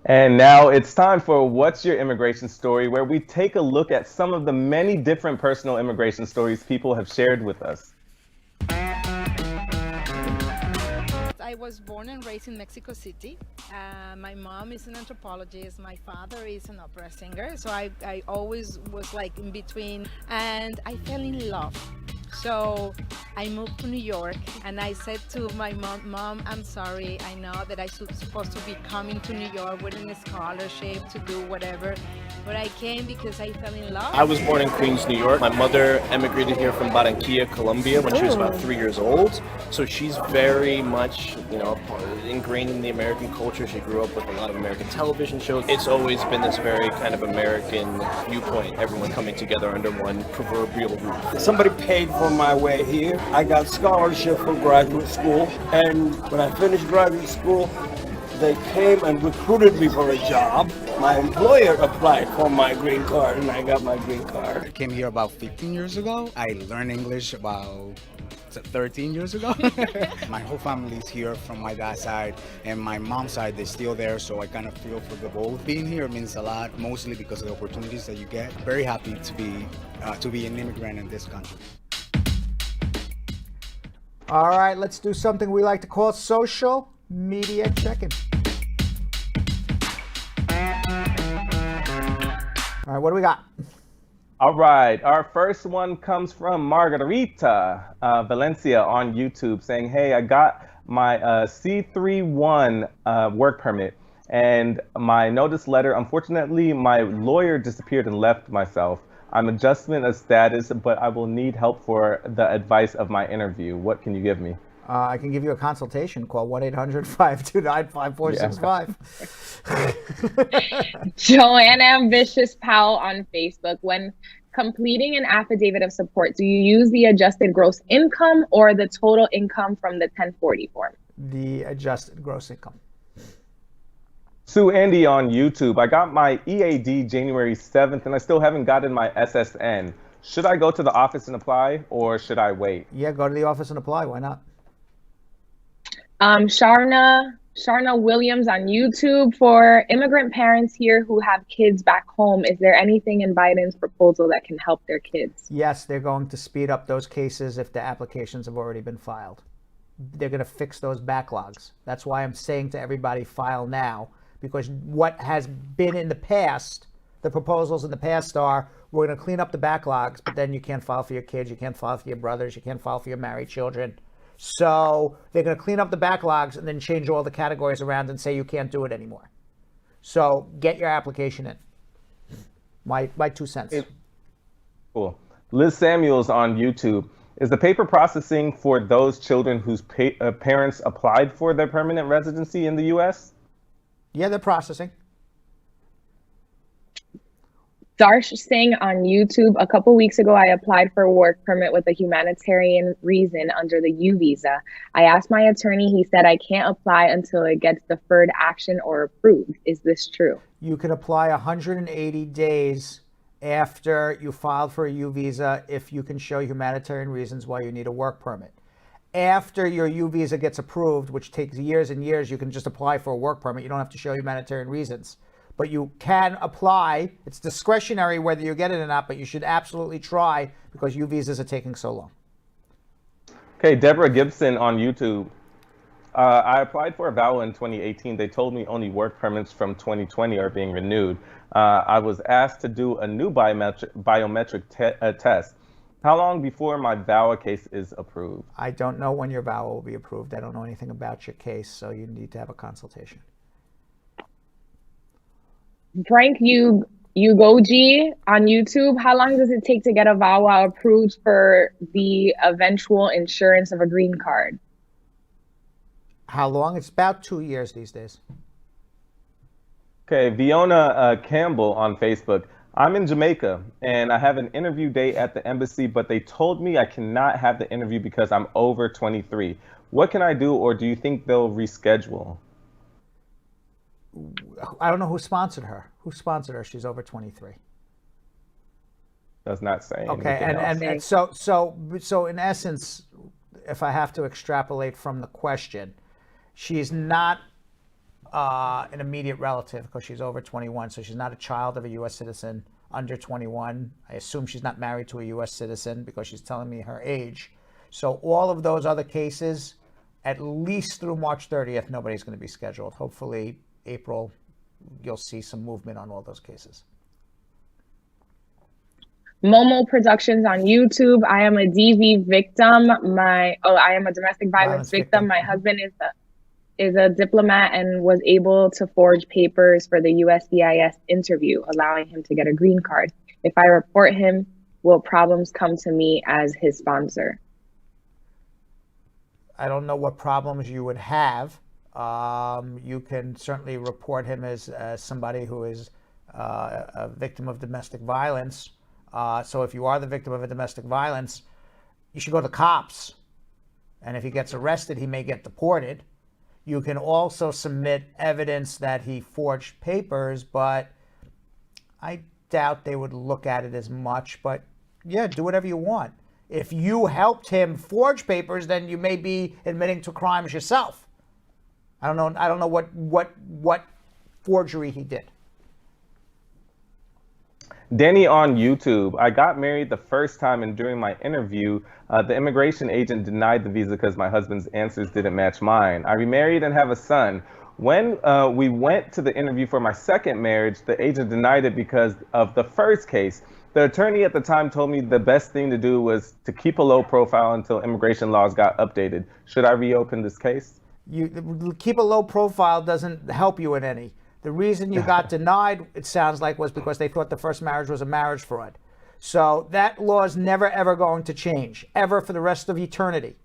And now it's time for What's Your Immigration Story, where we take a look at some of the many different personal immigration stories people have shared with us. I was born and raised in Mexico City. My mom is an anthropologist. My father is an opera singer. So I always was like in between. And I fell in love. So I moved to New York and I said to my mom, I'm sorry, I know that I'm supposed to be coming to New York with a scholarship to do whatever, but I came because I fell in love. I was born in Queens, New York. My mother emigrated here from Barranquilla, Colombia when she was about 3 years old. So she's very much, ingrained in the American culture. She grew up with a lot of American television shows. It's always been this very kind of American viewpoint, everyone coming together under one proverbial roof. Somebody paid for my way here. I got scholarship for graduate school, and when I finished graduate school, they came and recruited me for a job. My employer applied for my green card, and I got my green card. I came here about 15 years ago. I learned English about 13 years ago. My whole family's here from my dad's side, and my mom's side, they're still there, so I kind of feel for the both. Being here means a lot, mostly because of the opportunities that you get. Very happy to be an immigrant in this country. All right, let's do something we like to call social media check-in. All right, what do we got? All right, our first one comes from Margarita Valencia on YouTube saying, hey, I got my C31 work permit and my notice letter. Unfortunately, my lawyer disappeared and left myself. I'm adjustment of status, but I will need help for the advice of my interview. What can you give me? I can give you a consultation. Call 1-800-529-5465. Joanna Ambitious Powell on Facebook. When completing an affidavit of support, do you use the adjusted gross income or the total income from the 1040 form? The adjusted gross income. Sue Andy on YouTube. I got my EAD January 7th and I still haven't gotten my SSN. Should I go to the office and apply or should I wait? Yeah, go to the office and apply. Why not? Sharna Williams on YouTube. For immigrant parents here who have kids back home, is there anything in Biden's proposal that can help their kids? Yes, they're going to speed up those cases if the applications have already been filed. They're going to fix those backlogs. That's why I'm saying to everybody, file now. Because what has been in the past, the proposals in the past are, we're going to clean up the backlogs, but then you can't file for your kids, you can't file for your brothers, you can't file for your married children. So they're going to clean up the backlogs and then change all the categories around and say you can't do it anymore. So get your application in. My 2 cents. Cool. Liz Samuels on YouTube. Is the paper processing for those children whose parents applied for their permanent residency in the U.S.? Yeah, they're processing. Darsh Singh on YouTube. A couple weeks ago, I applied for a work permit with a humanitarian reason under the U visa. I asked my attorney. He said I can't apply until it gets deferred action or approved. Is this true? You can apply 180 days after you filed for a U visa if you can show humanitarian reasons why you need a work permit. After your U visa gets approved, which takes years and years, you can just apply for a work permit. You don't have to show humanitarian reasons. But you can apply. It's discretionary whether you get it or not, but you should absolutely try because U visas are taking so long. Okay, Deborah Gibson on YouTube. I applied for a VAWA in 2018. They told me only work permits from 2020 are being renewed. I was asked to do a new biometric test. How long before my VAWA case is approved? I don't know when your VAWA will be approved. I don't know anything about your case, so you need to have a consultation. Frank Ugoji on YouTube. How long does it take to get a VAWA approved for the eventual insurance of a green card? How long? It's about 2 years these days. Okay, Fiona Campbell on Facebook. I'm in Jamaica and I have an interview date at the embassy, but they told me I cannot have the interview because I'm over 23. What can I do, or do you think they'll reschedule? I don't know who sponsored her. Who sponsored her? She's over 23. Does not say. Okay, and so in essence, if I have to extrapolate from the question, she's not an immediate relative because she's over 21, so she's not a child of a U.S. citizen under 21. I assume she's not married to a U.S. citizen because she's telling me her age. So all of those other cases, at least through March 30th, nobody's going to be scheduled. Hopefully, April, you'll see some movement on all those cases. Momo Productions on YouTube. I am a DV victim. I am a domestic violence victim. My husband is a diplomat and was able to forge papers for the USCIS interview, allowing him to get a green card. If I report him, will problems come to me as his sponsor? I don't know what problems you would have. You can certainly report him as somebody who is a victim of domestic violence. So if you are the victim of a domestic violence, you should go to the cops. And if he gets arrested, he may get deported. You can also submit evidence that he forged papers, but I doubt they would look at it as much. But yeah, do whatever you want. If you helped him forge papers, then you may be admitting to crimes yourself. I don't know what forgery he did. Danny on YouTube. I got married the first time, and during my interview, the immigration agent denied the visa because my husband's answers didn't match mine. I remarried and have a son. When we went to the interview for my second marriage, the agent denied it because of the first case. The attorney at the time told me the best thing to do was to keep a low profile until immigration laws got updated. Should I reopen this case? You keep a low profile doesn't help you in any. The reason you got denied, it sounds like, was because they thought the first marriage was a marriage fraud. So that law is never, ever going to change, ever, for the rest of eternity.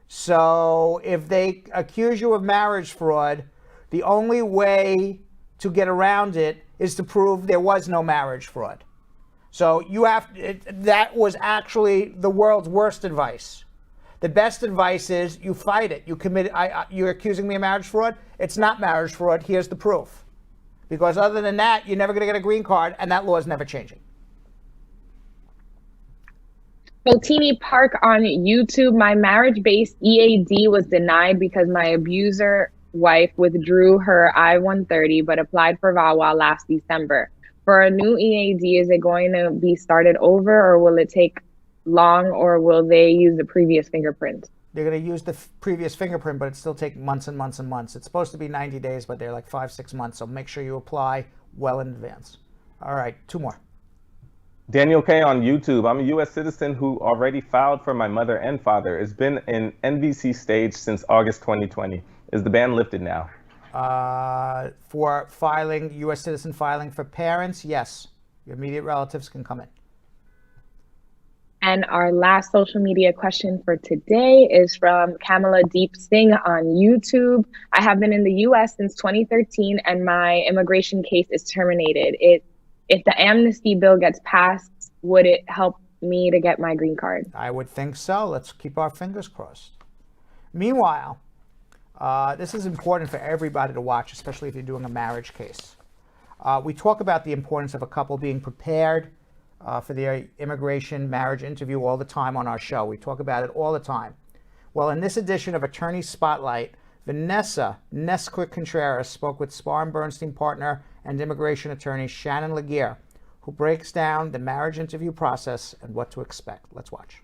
So if they accuse you of marriage fraud, the only way to get around it is to prove there was no marriage fraud. So that was actually the world's worst advice. The best advice is you fight it. You're accusing me of marriage fraud? It's not marriage fraud. Here's the proof. Because other than that, you're never going to get a green card, and that law is never changing. Botini Park on YouTube. My marriage-based EAD was denied because my abuser wife withdrew her I-130 but applied for VAWA last December. For a new EAD, is it going to be started over, or will it take long, or will they use the previous fingerprint? They're going to use the previous fingerprint, but it still take months and months and months. It's supposed to be 90 days, but they're like 5-6 months. So make sure you apply well in advance. All right, 2 more. Daniel K on YouTube. I'm a U.S. citizen who already filed for my mother and father. It's been in NVC stage since August 2020. Is the ban lifted now? For filing, U.S. citizen filing for parents, yes. Your immediate relatives can come in. And our last social media question for today is from Kamala Deep Singh on YouTube. I have been in the U.S. since 2013, and my immigration case is terminated. If the amnesty bill gets passed, would it help me to get my green card? I would think so. Let's keep our fingers crossed. Meanwhile, this is important for everybody to watch, especially if you're doing a marriage case. We talk about the importance of a couple being prepared for their immigration marriage interview all the time on our show. We talk about it all the time. Well, in this edition of Attorney Spotlight, Vanessa Nesquik-Contreras spoke with Spar and Bernstein partner and immigration attorney Shannon LaGuerre, who breaks down the marriage interview process and what to expect. Let's watch.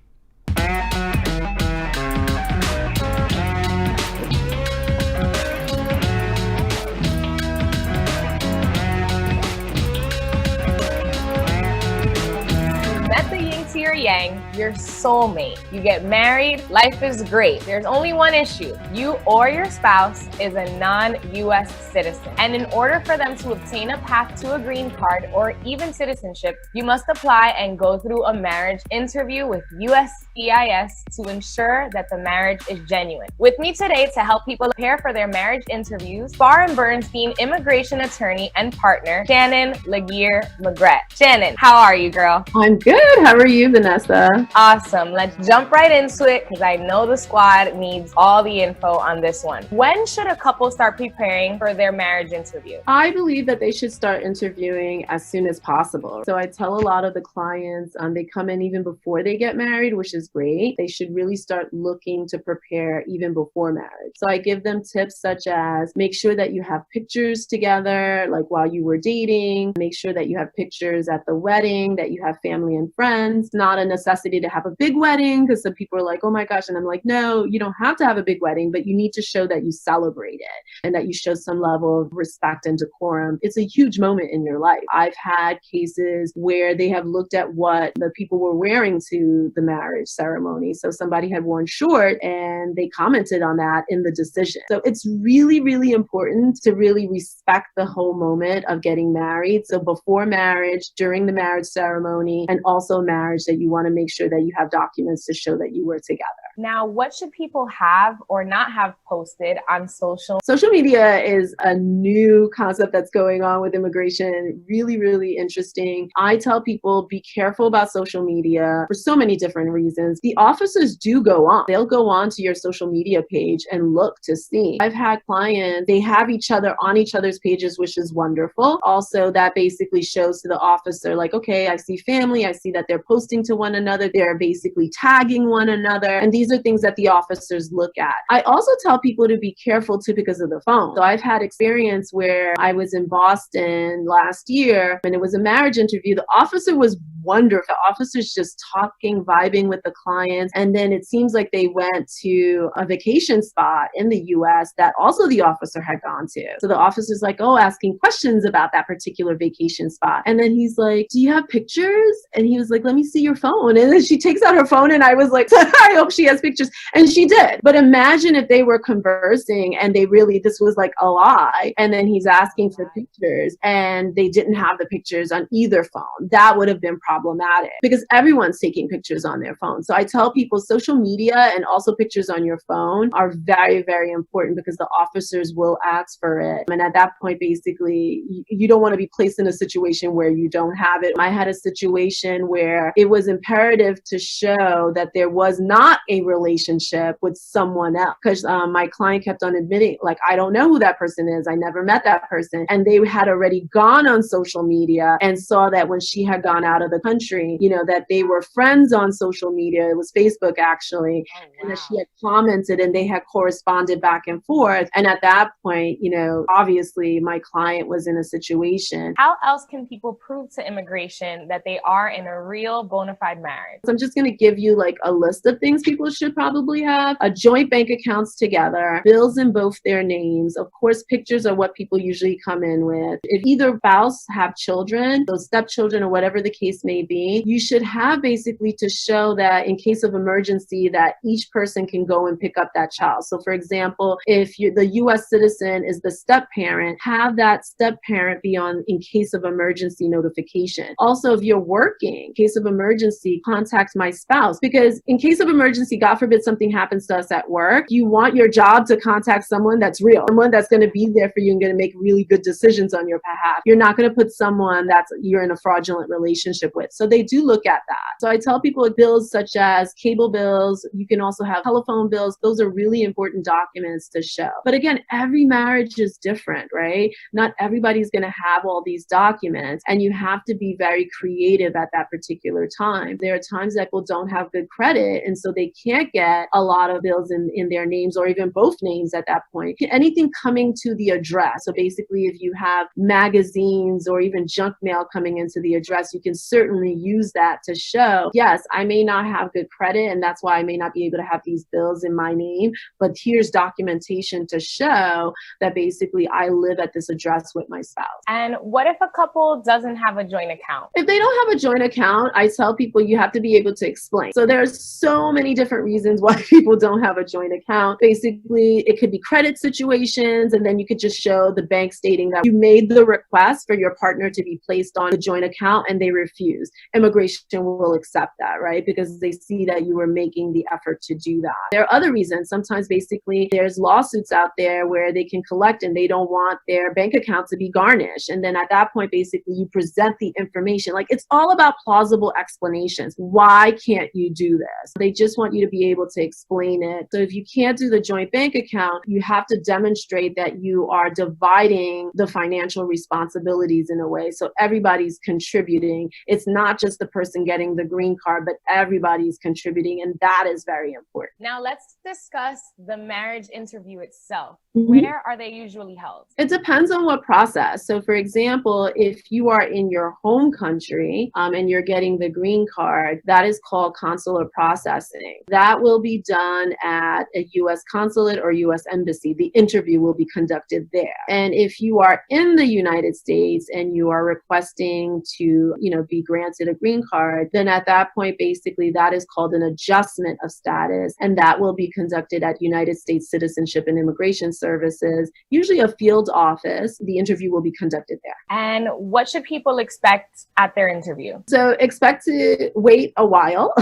to your yang, your soulmate. You get married, life is great. There's only one issue. You or your spouse is a non-US citizen. And in order for them to obtain a path to a green card or even citizenship, you must apply and go through a marriage interview with USCIS to ensure that the marriage is genuine. With me today to help people prepare for their marriage interviews, Spar and Bernstein immigration attorney and partner, Shannon LaGuerre-Maingrette. Shannon, how are you, girl? I'm good. How are you, Vanessa? Awesome. Let's jump right into it because I know the squad needs all the info on this one. When should a couple start preparing for their marriage interview? I believe that they should start interviewing as soon as possible. So I tell a lot of the clients, they come in even before they get married, which is great. They should really start looking to prepare even before marriage. So I give them tips such as make sure that you have pictures together, like while you were dating. Make sure that you have pictures at the wedding, that you have family and friends. Not a necessity to have a big wedding because some people are like, oh my gosh. And I'm like, no, you don't have to have a big wedding, but you need to show that you celebrate it and that you show some level of respect and decorum. It's a huge moment in your life. I've had cases where they have looked at what the people were wearing to the marriage ceremony. So somebody had worn short and they commented on that in the decision. So it's really, really important to really respect the whole moment of getting married. So before marriage, during the marriage ceremony, and also marriage, that you want to make sure that you have documents to show that you were together. Now, what should people have or not have posted on social? Social media is a new concept that's going on with immigration. Really, really interesting. I tell people be careful about social media for so many different reasons. The officers do go on. They'll go on to your social media page and look to see. I've had clients, they have each other on each other's pages, which is wonderful. Also, that basically shows to the officer, like, okay, I see family. I see that they're posting to one another. They're basically tagging one another. And these are things that the officers look at. I also tell people to be careful too because of the phone. So I've had experience where I was in Boston last year and it was a marriage interview. The officer was wonderful. The officer's just talking, vibing with the clients. And then it seems like they went to a vacation spot in the US that also the officer had gone to. So the officer's like, oh, asking questions about that particular vacation spot. And then he's like, do you have pictures? And he was like, let me see your phone. And then she takes out her phone and I was like, I hope she has pictures. And she did. But imagine if they were conversing and they really, this was like a lie. And then he's asking for pictures and they didn't have the pictures on either phone. That would have been problematic because everyone's taking pictures on their phone. So I tell people social media and also pictures on your phone are very, very important because the officers will ask for it. And at that point, basically, you don't want to be placed in a situation where you don't have it. I had a situation where it was imperative to show that there was not a relationship with someone else because my client kept on admitting, like, I don't know who that person is. I never met that person. And they had already gone on social media and saw that when she had gone out of the country, you know, that they were friends on social media. It was Facebook actually. Oh, wow. And that she had commented and they had corresponded back and forth. And at that point, you know, obviously my client was in a situation. How else can people prove to immigration that they are in a real bona fide marriage? So I'm just going to give you like a list of things people should probably have. A joint bank accounts together, bills in both their names. Of course, pictures are what people usually come in with. If either spouse have children, those stepchildren or whatever the case may be, you should have basically to show that in case of emergency that each person can go and pick up that child. So for example, if the US citizen is the step parent, have that step parent be on in case of emergency notification. Also, if you're working, in case of emergency, contact my spouse because in case of emergency, God forbid something happens to us at work, you want your job to contact someone that's real, someone that's going to be there for you and going to make really good decisions on your behalf. You're not going to put someone that's you're in a fraudulent relationship with. So they do look at that. So I tell people bills such as cable bills, you can also have telephone bills. Those are really important documents to show. But again, every marriage is different, right? Not everybody's going to have all these documents and you have to be very creative at that particular time. There are times that people don't have good credit and so they can't get a lot of bills in their names or even both names at that point. Anything coming to the address. So basically if you have magazines or even junk mail coming into the address, you can certainly use that to show, yes, I may not have good credit and that's why I may not be able to have these bills in my name, but here's documentation to show that basically I live at this address with my spouse. And what if a couple doesn't have a joint account? If they don't have a joint account, I tell people you have to be able to explain. So there's so many different reasons why people don't have a joint account. Basically, it could be credit situations, and then you could just show the bank stating that you made the request for your partner to be placed on a joint account and they refuse. Immigration will accept that, right? Because they see that you were making the effort to do that. There are other reasons. Sometimes basically there's lawsuits out there where they can collect and they don't want their bank account to be garnished. And then at that point, basically you present the information. Like, it's all about plausible explanations. Why can't you do this? They just want you to be able to explain it. So if you can't do the joint bank account, you have to demonstrate that you are dividing the financial responsibilities in a way. So everybody's contributing. It's not just the person getting the green card, but everybody's contributing. And that is very important. Now let's discuss the marriage interview itself. Mhm. Where are they usually held? It depends on what process. So for example, if you are in your home country and you're getting the green card, that is called consular processing. That will be done at a U.S. consulate or U.S. embassy. The interview will be conducted there. And if you are in the United States and you are requesting to, be granted a green card, then at that point, basically, that is called an adjustment of status. And that will be conducted at United States Citizenship and Immigration Services, usually a field office. The interview will be conducted there. And what should people expect at their interview? So expect to wait a while.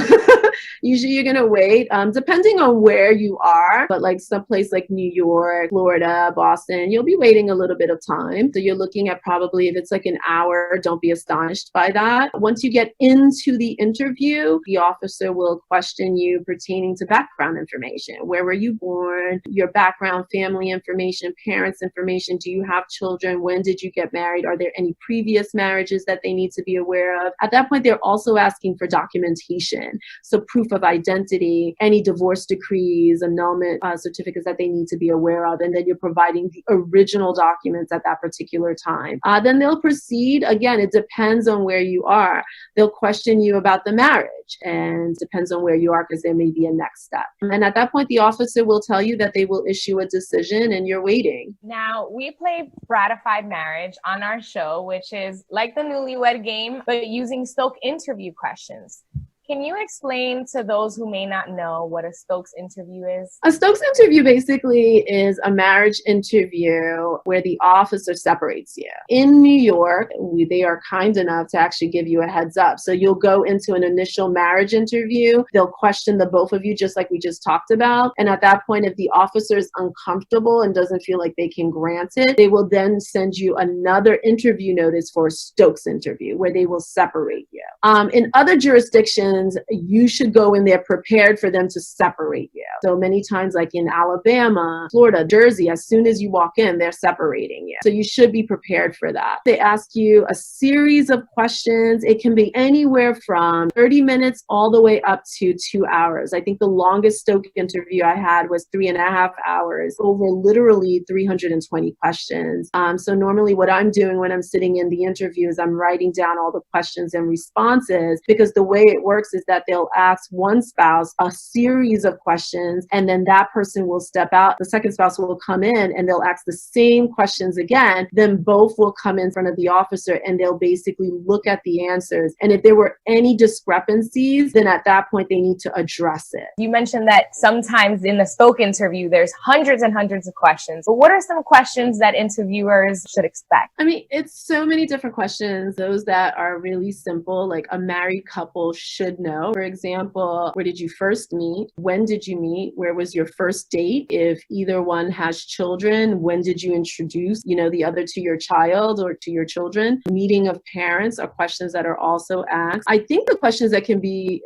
Usually you're going to wait, depending on where you are, but like someplace like New York, Florida, Boston, you'll be waiting a little bit of time. So you're looking at probably, if it's like an hour, don't be astonished by that. Once you get into the interview, the officer will question you pertaining to background information. Where were you born? Your background, family information, parents information. Do you have children? When did you get married? Are there any previous marriages that they need to be aware of? At that point, they're also asking for documentation. So proof of identity, any divorce decrees, annulment certificates that they need to be aware of. And then you're providing the original documents at that particular time. Then they'll proceed. Again, it depends on where you are. They'll question you about the marriage, and depends on where you are, because there may be a next step. And at that point, the officer will tell you that they will issue a decision and you're waiting. Now, we play Ratified Marriage on our show, which is like the Newlywed Game, but using Stokes interview questions. Can you explain to those who may not know what a Stokes interview is? A Stokes interview basically is a marriage interview where the officer separates you. In New York, they are kind enough to actually give you a heads up. So you'll go into an initial marriage interview. They'll question the both of you, just like we just talked about. And at that point, if the officer is uncomfortable and doesn't feel like they can grant it, they will then send you another interview notice for a Stokes interview where they will separate you. In other jurisdictions, you should go in there prepared for them to separate you. So many times, like in Alabama, Florida, Jersey, as soon as you walk in, they're separating you. So you should be prepared for that. They ask you a series of questions. It can be anywhere from 30 minutes all the way up to 2 hours. I think the longest Stokes interview I had was 3.5 hours, over literally 320 questions. So normally what I'm doing when I'm sitting in the interview is I'm writing down all the questions and responses, because the way it works is that they'll ask one spouse a series of questions, and then that person will step out. The second spouse will come in and they'll ask the same questions again. Then both will come in front of the officer and they'll basically look at the answers. And if there were any discrepancies, then at that point they need to address it. You mentioned that sometimes in the Stokes interview, there's hundreds and hundreds of questions. But what are some questions that interviewers should expect? I mean, it's so many different questions. Those that are really simple, like a married couple should know. For example, where did you first meet? When did you meet? Where was your first date? If either one has children, when did you introduce, the other to your child or to your children? Meeting of parents are questions that are also asked. I think the questions that can be,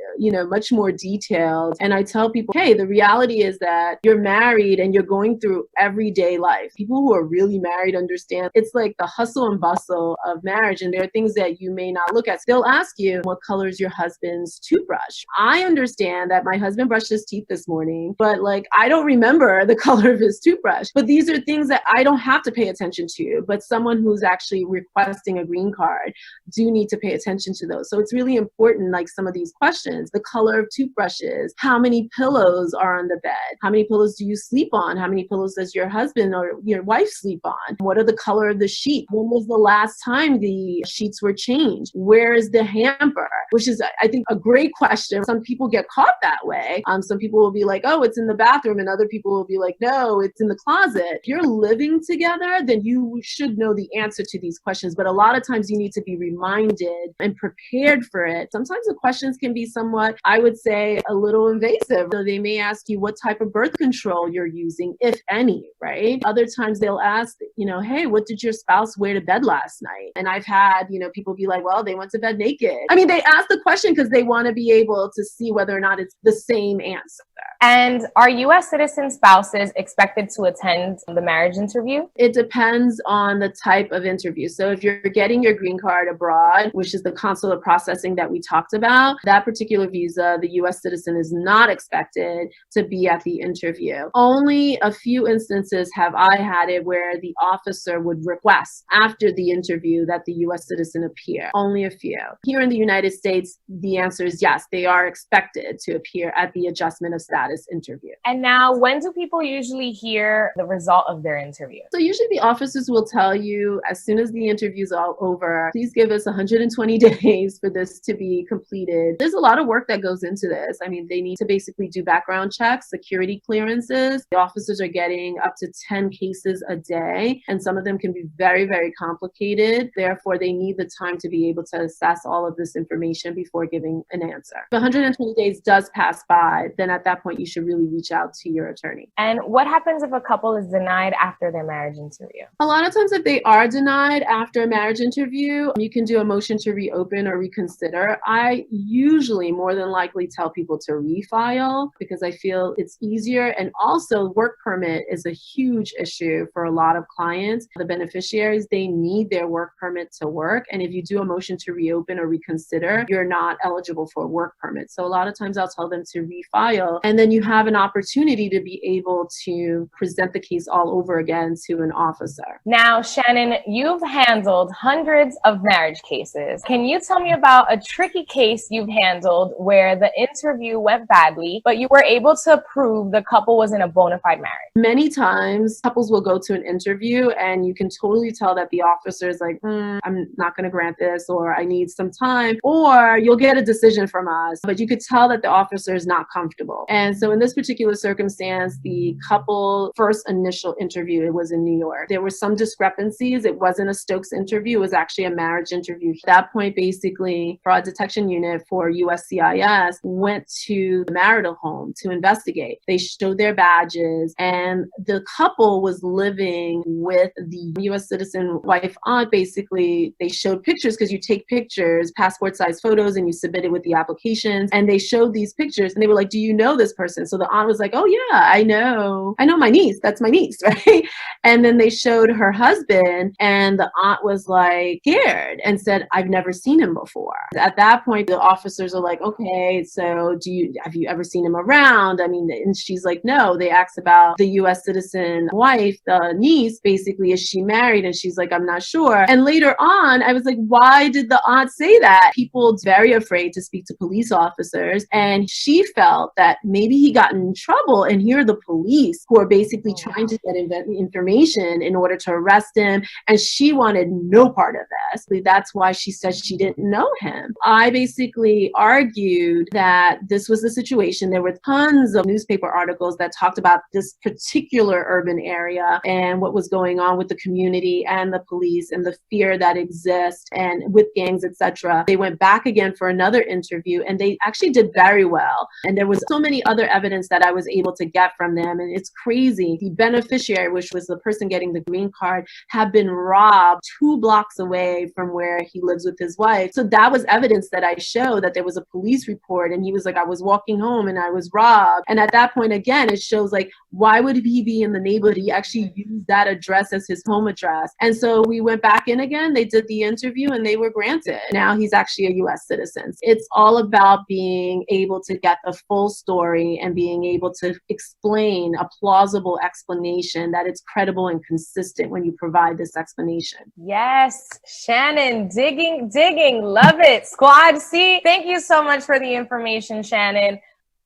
much more detailed. And I tell people, hey, the reality is that you're married and you're going through everyday life. People who are really married understand it's like the hustle and bustle of marriage. And there are things that you may not look at. So they'll ask you, what color is your husband's his toothbrush. I understand that my husband brushed his teeth this morning, but like, I don't remember the color of his toothbrush. But these are things that I don't have to pay attention to, but someone who's actually requesting a green card do need to pay attention to those. So it's really important, like some of these questions, the color of toothbrushes, how many pillows are on the bed, how many pillows do you sleep on, how many pillows does your husband or your wife sleep on, what are the color of the sheet, when was the last time the sheets were changed, where is the hamper, which is, I think, a great question. Some people get caught that way. Some people will be like, oh, it's in the bathroom, and other people will be like, no, it's in the closet. If you're living together, then you should know the answer to these questions. But a lot of times you need to be reminded and prepared for it. Sometimes the questions can be somewhat, I would say, a little invasive. So they may ask you what type of birth control you're using, if any, right? Other times they'll ask, hey, what did your spouse wear to bed last night? And I've had, people be like, well, they went to bed naked. I mean, they ask the question because they want to be able to see whether or not it's the same answer. And are U.S. citizen spouses expected to attend the marriage interview? It depends on the type of interview. So if you're getting your green card abroad, which is the consular processing that we talked about, that particular visa, the U.S. citizen is not expected to be at the interview. Only a few instances have I had it where the officer would request after the interview that the U.S. citizen appear. Only a few. Here in the United States, the answer is yes, they are expected to appear at the adjustment of status interview. And now, when do people usually hear the result of their interview? So usually the officers will tell you as soon as the interview's all over, please give us 120 days for this to be completed. There's a lot of work that goes into this. I mean, they need to basically do background checks, security clearances. The officers are getting up to 10 cases a day, and some of them can be very, very complicated. Therefore, they need the time to be able to assess all of this information before giving an answer. If 120 days does pass by, then at that point, you should really reach out to your attorney. And what happens if a couple is denied after their marriage interview? A lot of times if they are denied after a marriage interview, you can do a motion to reopen or reconsider. I usually more than likely tell people to refile because I feel it's easier. And also work permit is a huge issue for a lot of clients. The beneficiaries, they need their work permit to work. And if you do a motion to reopen or reconsider, you're not eligible for a work permit. So a lot of times I'll tell them to refile, and then you have an opportunity to be able to present the case all over again to an officer. Now, Shannon, you've handled hundreds of marriage cases. Can you tell me about a tricky case you've handled where the interview went badly, but you were able to prove the couple was in a bona fide marriage? Many times couples will go to an interview and you can totally tell that the officer is like, I'm not going to grant this, or I need some time, or you'll get a decision from us, but you could tell that the officer is not comfortable. And so in this particular circumstance, the couple first initial interview, it was in New York. There were some discrepancies. It wasn't a Stokes interview. It was actually a marriage interview. At that point, basically, fraud detection unit for USCIS went to the marital home to investigate. They showed their badges, and the couple was living with the U.S. citizen wife aunt. Basically, they showed pictures because you take pictures, passport size photos, and you submit it with the applications. And they showed these pictures and they were like, do you know this person? So the aunt was like, oh yeah, I know my niece. That's my niece, right? And then they showed her husband, and the aunt was like scared and said, I've never seen him before. At that point, the officers are like, okay, so have you ever seen him around? I mean, and she's like, no. They asked about the U.S. citizen wife, the niece, basically, is she married? And she's like, I'm not sure. And later on, I was like, why did the aunt say that? People are very afraid to speak to police officers. And she felt that maybe he got in trouble, and here are the police who are basically trying to get information in order to arrest him. And she wanted no part of this. That's why she said she didn't know him. I basically argued that this was the situation. There were tons of newspaper articles that talked about this particular urban area and what was going on with the community and the police and the fear that exists and with gangs, etc. They went back again for another interview, and they actually did very well. And there was so many other evidence that I was able to get from them. And it's crazy. The beneficiary, which was the person getting the green card, had been robbed 2 blocks away from where he lives with his wife. So that was evidence that I showed that there was a police report, and he was like, I was walking home and I was robbed. And at that point, again, it shows like, why would he be in the neighborhood? He actually used that address as his home address. And so we went back in again, they did the interview, and they were granted. Now he's actually a U.S. citizen. It's all about being able to get the full story and being able to explain a plausible explanation that it's credible and consistent when you provide this explanation. Yes, Shannon, digging, love it. Squad C, thank you so much for the information, Shannon.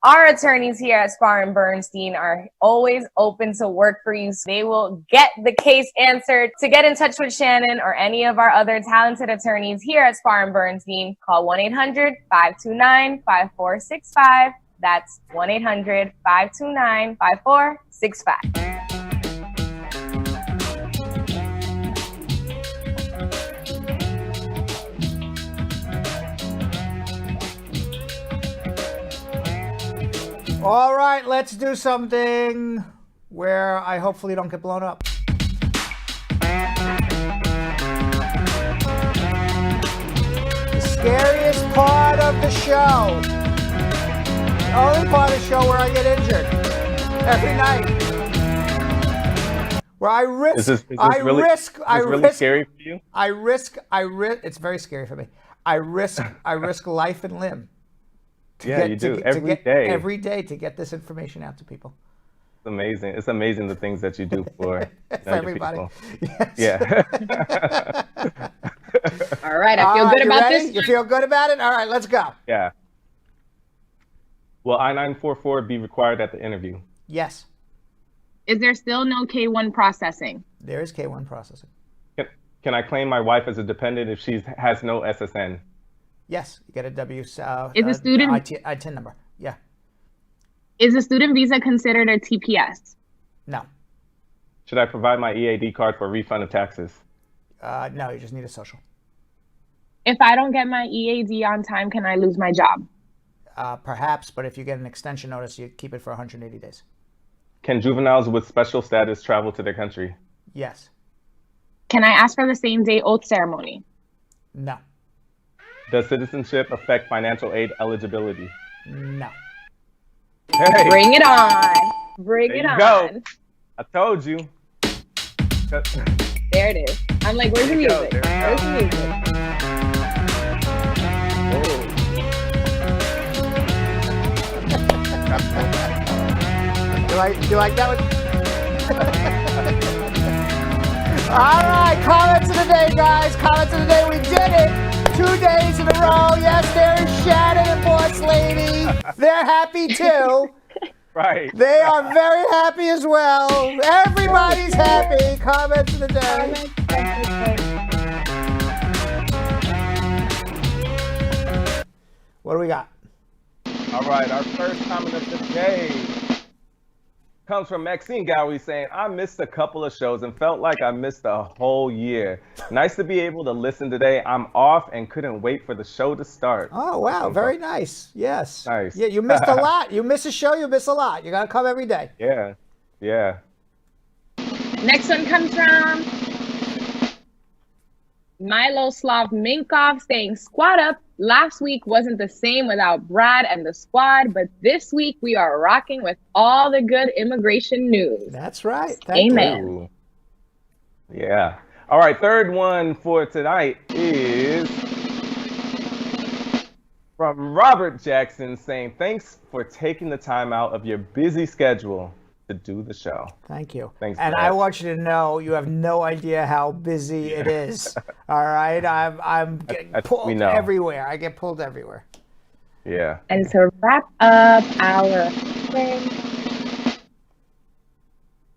Our attorneys here at Spar and Bernstein are always open to work for you. So they will get the case answered. To get in touch with Shannon or any of our other talented attorneys here at Spar and Bernstein, call 1-800-529-5465. That's 1-800-529-5465. All right, let's do something where I hopefully don't get blown up. The scariest part of the show. The only part of the show where I get injured. Every night. Where I risk, Is this really scary for you? It's very scary for me. I risk life and limb. You do every day. Every day to get this information out to people. It's amazing. It's amazing the things that you do for everybody. Yes. Yeah. All right, I feel good about this. You feel good about it? All right, let's go. Yeah. Will I-944 be required at the interview? Yes. Is there still no K-1 processing? There is K-1 processing. Can I claim my wife as a dependent if she has no SSN? Yes, you get a Is a student ITIN number? Yeah. Is a student visa considered a TPS? No. Should I provide my EAD card for refund of taxes? No, you just need a social. If I don't get my EAD on time, can I lose my job? Perhaps, but if you get an extension notice, you keep it for 180 days. Can juveniles with special status travel to their country? Yes. Can I ask for the same day oath ceremony? No. Does citizenship affect financial aid eligibility? No. Hey. Bring it on. Bring it on. Go. I told you. There it is. I'm like, where's the music? Where's the music? You like that one? All right, comments of the day, guys. Comments of the day. We did it. 2 days in a row. Yes, there is Shannon and Boss Lady. They're happy too. Right. They are very happy as well. Everybody's happy. Comments of the day. What do we got? All right, our first comment of the day comes from Maxine Gowie saying, I missed a couple of shows and felt like I missed a whole year. Nice to be able to listen today. I'm off and couldn't wait for the show to start. Oh, wow. Very nice. Yes. Nice. Yeah, you missed a lot. You miss a show, you miss a lot. You got to come every day. Yeah. Yeah. Next one comes from Miloslav Minkov saying, squad up. Last week wasn't the same without Brad and the squad, but this week we are rocking with all the good immigration news. That's right. Thank Amen. You. Yeah. All right. Third one for tonight is from Robert Jackson saying, thanks for taking the time out of your busy schedule to do the show. Thank you. Thanks. And Brad. I want you to know you have no idea how busy it is. All right. I'm getting pulled everywhere. I get pulled everywhere. Yeah. And to wrap up our thing,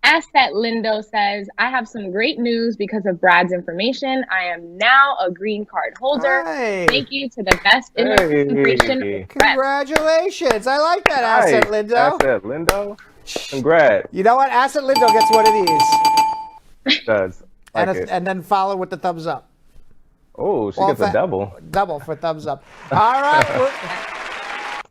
Asset Lindo says, I have some great news because of Brad's information. I am now a green card holder. Hey. Thank you to the best immigration rep. Congratulations. I like that, Asset Lindo. Asset Lindo. Congrats. You know what? Asset Lindo gets one of these. Does. And then follow with the thumbs up. Oh, she gets a double. Double for thumbs up. All right.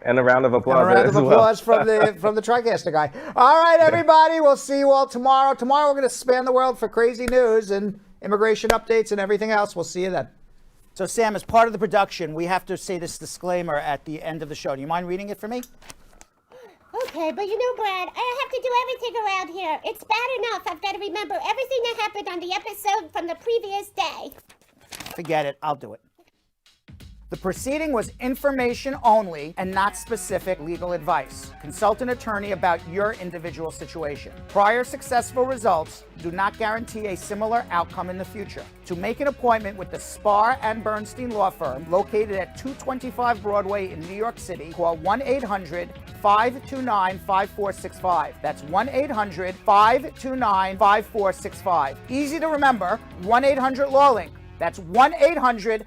And a round of applause. And a round of applause from the TriCaster guy. All right, everybody. We'll see you all tomorrow. Tomorrow we're going to span the world for crazy news and immigration updates and everything else. We'll see you then. So, Sam, as part of the production, we have to say this disclaimer at the end of the show. Do you mind reading it for me? Okay, but you know, Brad, I have to do everything around here. It's bad enough I've got to remember everything that happened on the episode from the previous day. Forget it. I'll do it. The proceeding was information only and not specific legal advice. Consult an attorney about your individual situation. Prior successful results do not guarantee a similar outcome in the future. To make an appointment with the Spar and Bernstein law firm located at 225 Broadway in New York City, call 1-800-529-5465. That's 1-800-529-5465. Easy to remember, 1-800-LAW-LINK. That's 1-800-LAWLINK.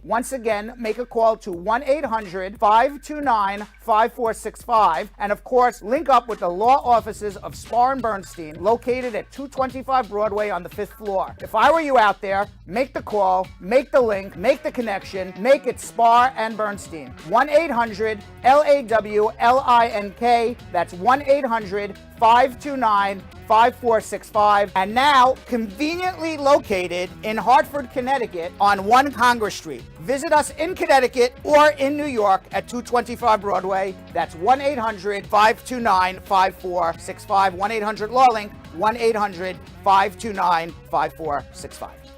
Once again, make a call to 1-800-529-5465. And of course, link up with the law offices of Spar and Bernstein, located at 225 Broadway on the 5th floor. If I were you out there, make the call, make the link, make the connection, make it Spar and Bernstein. 1-800-LAWLINK. That's 1-800-529-5465. And now, conveniently located in Hartford, Connecticut on 1 Congress Street. Visit us in Connecticut or in New York at 225 Broadway. That's 1-800-529-5465. 1-800-LAW-LINK. 1-800-529-5465.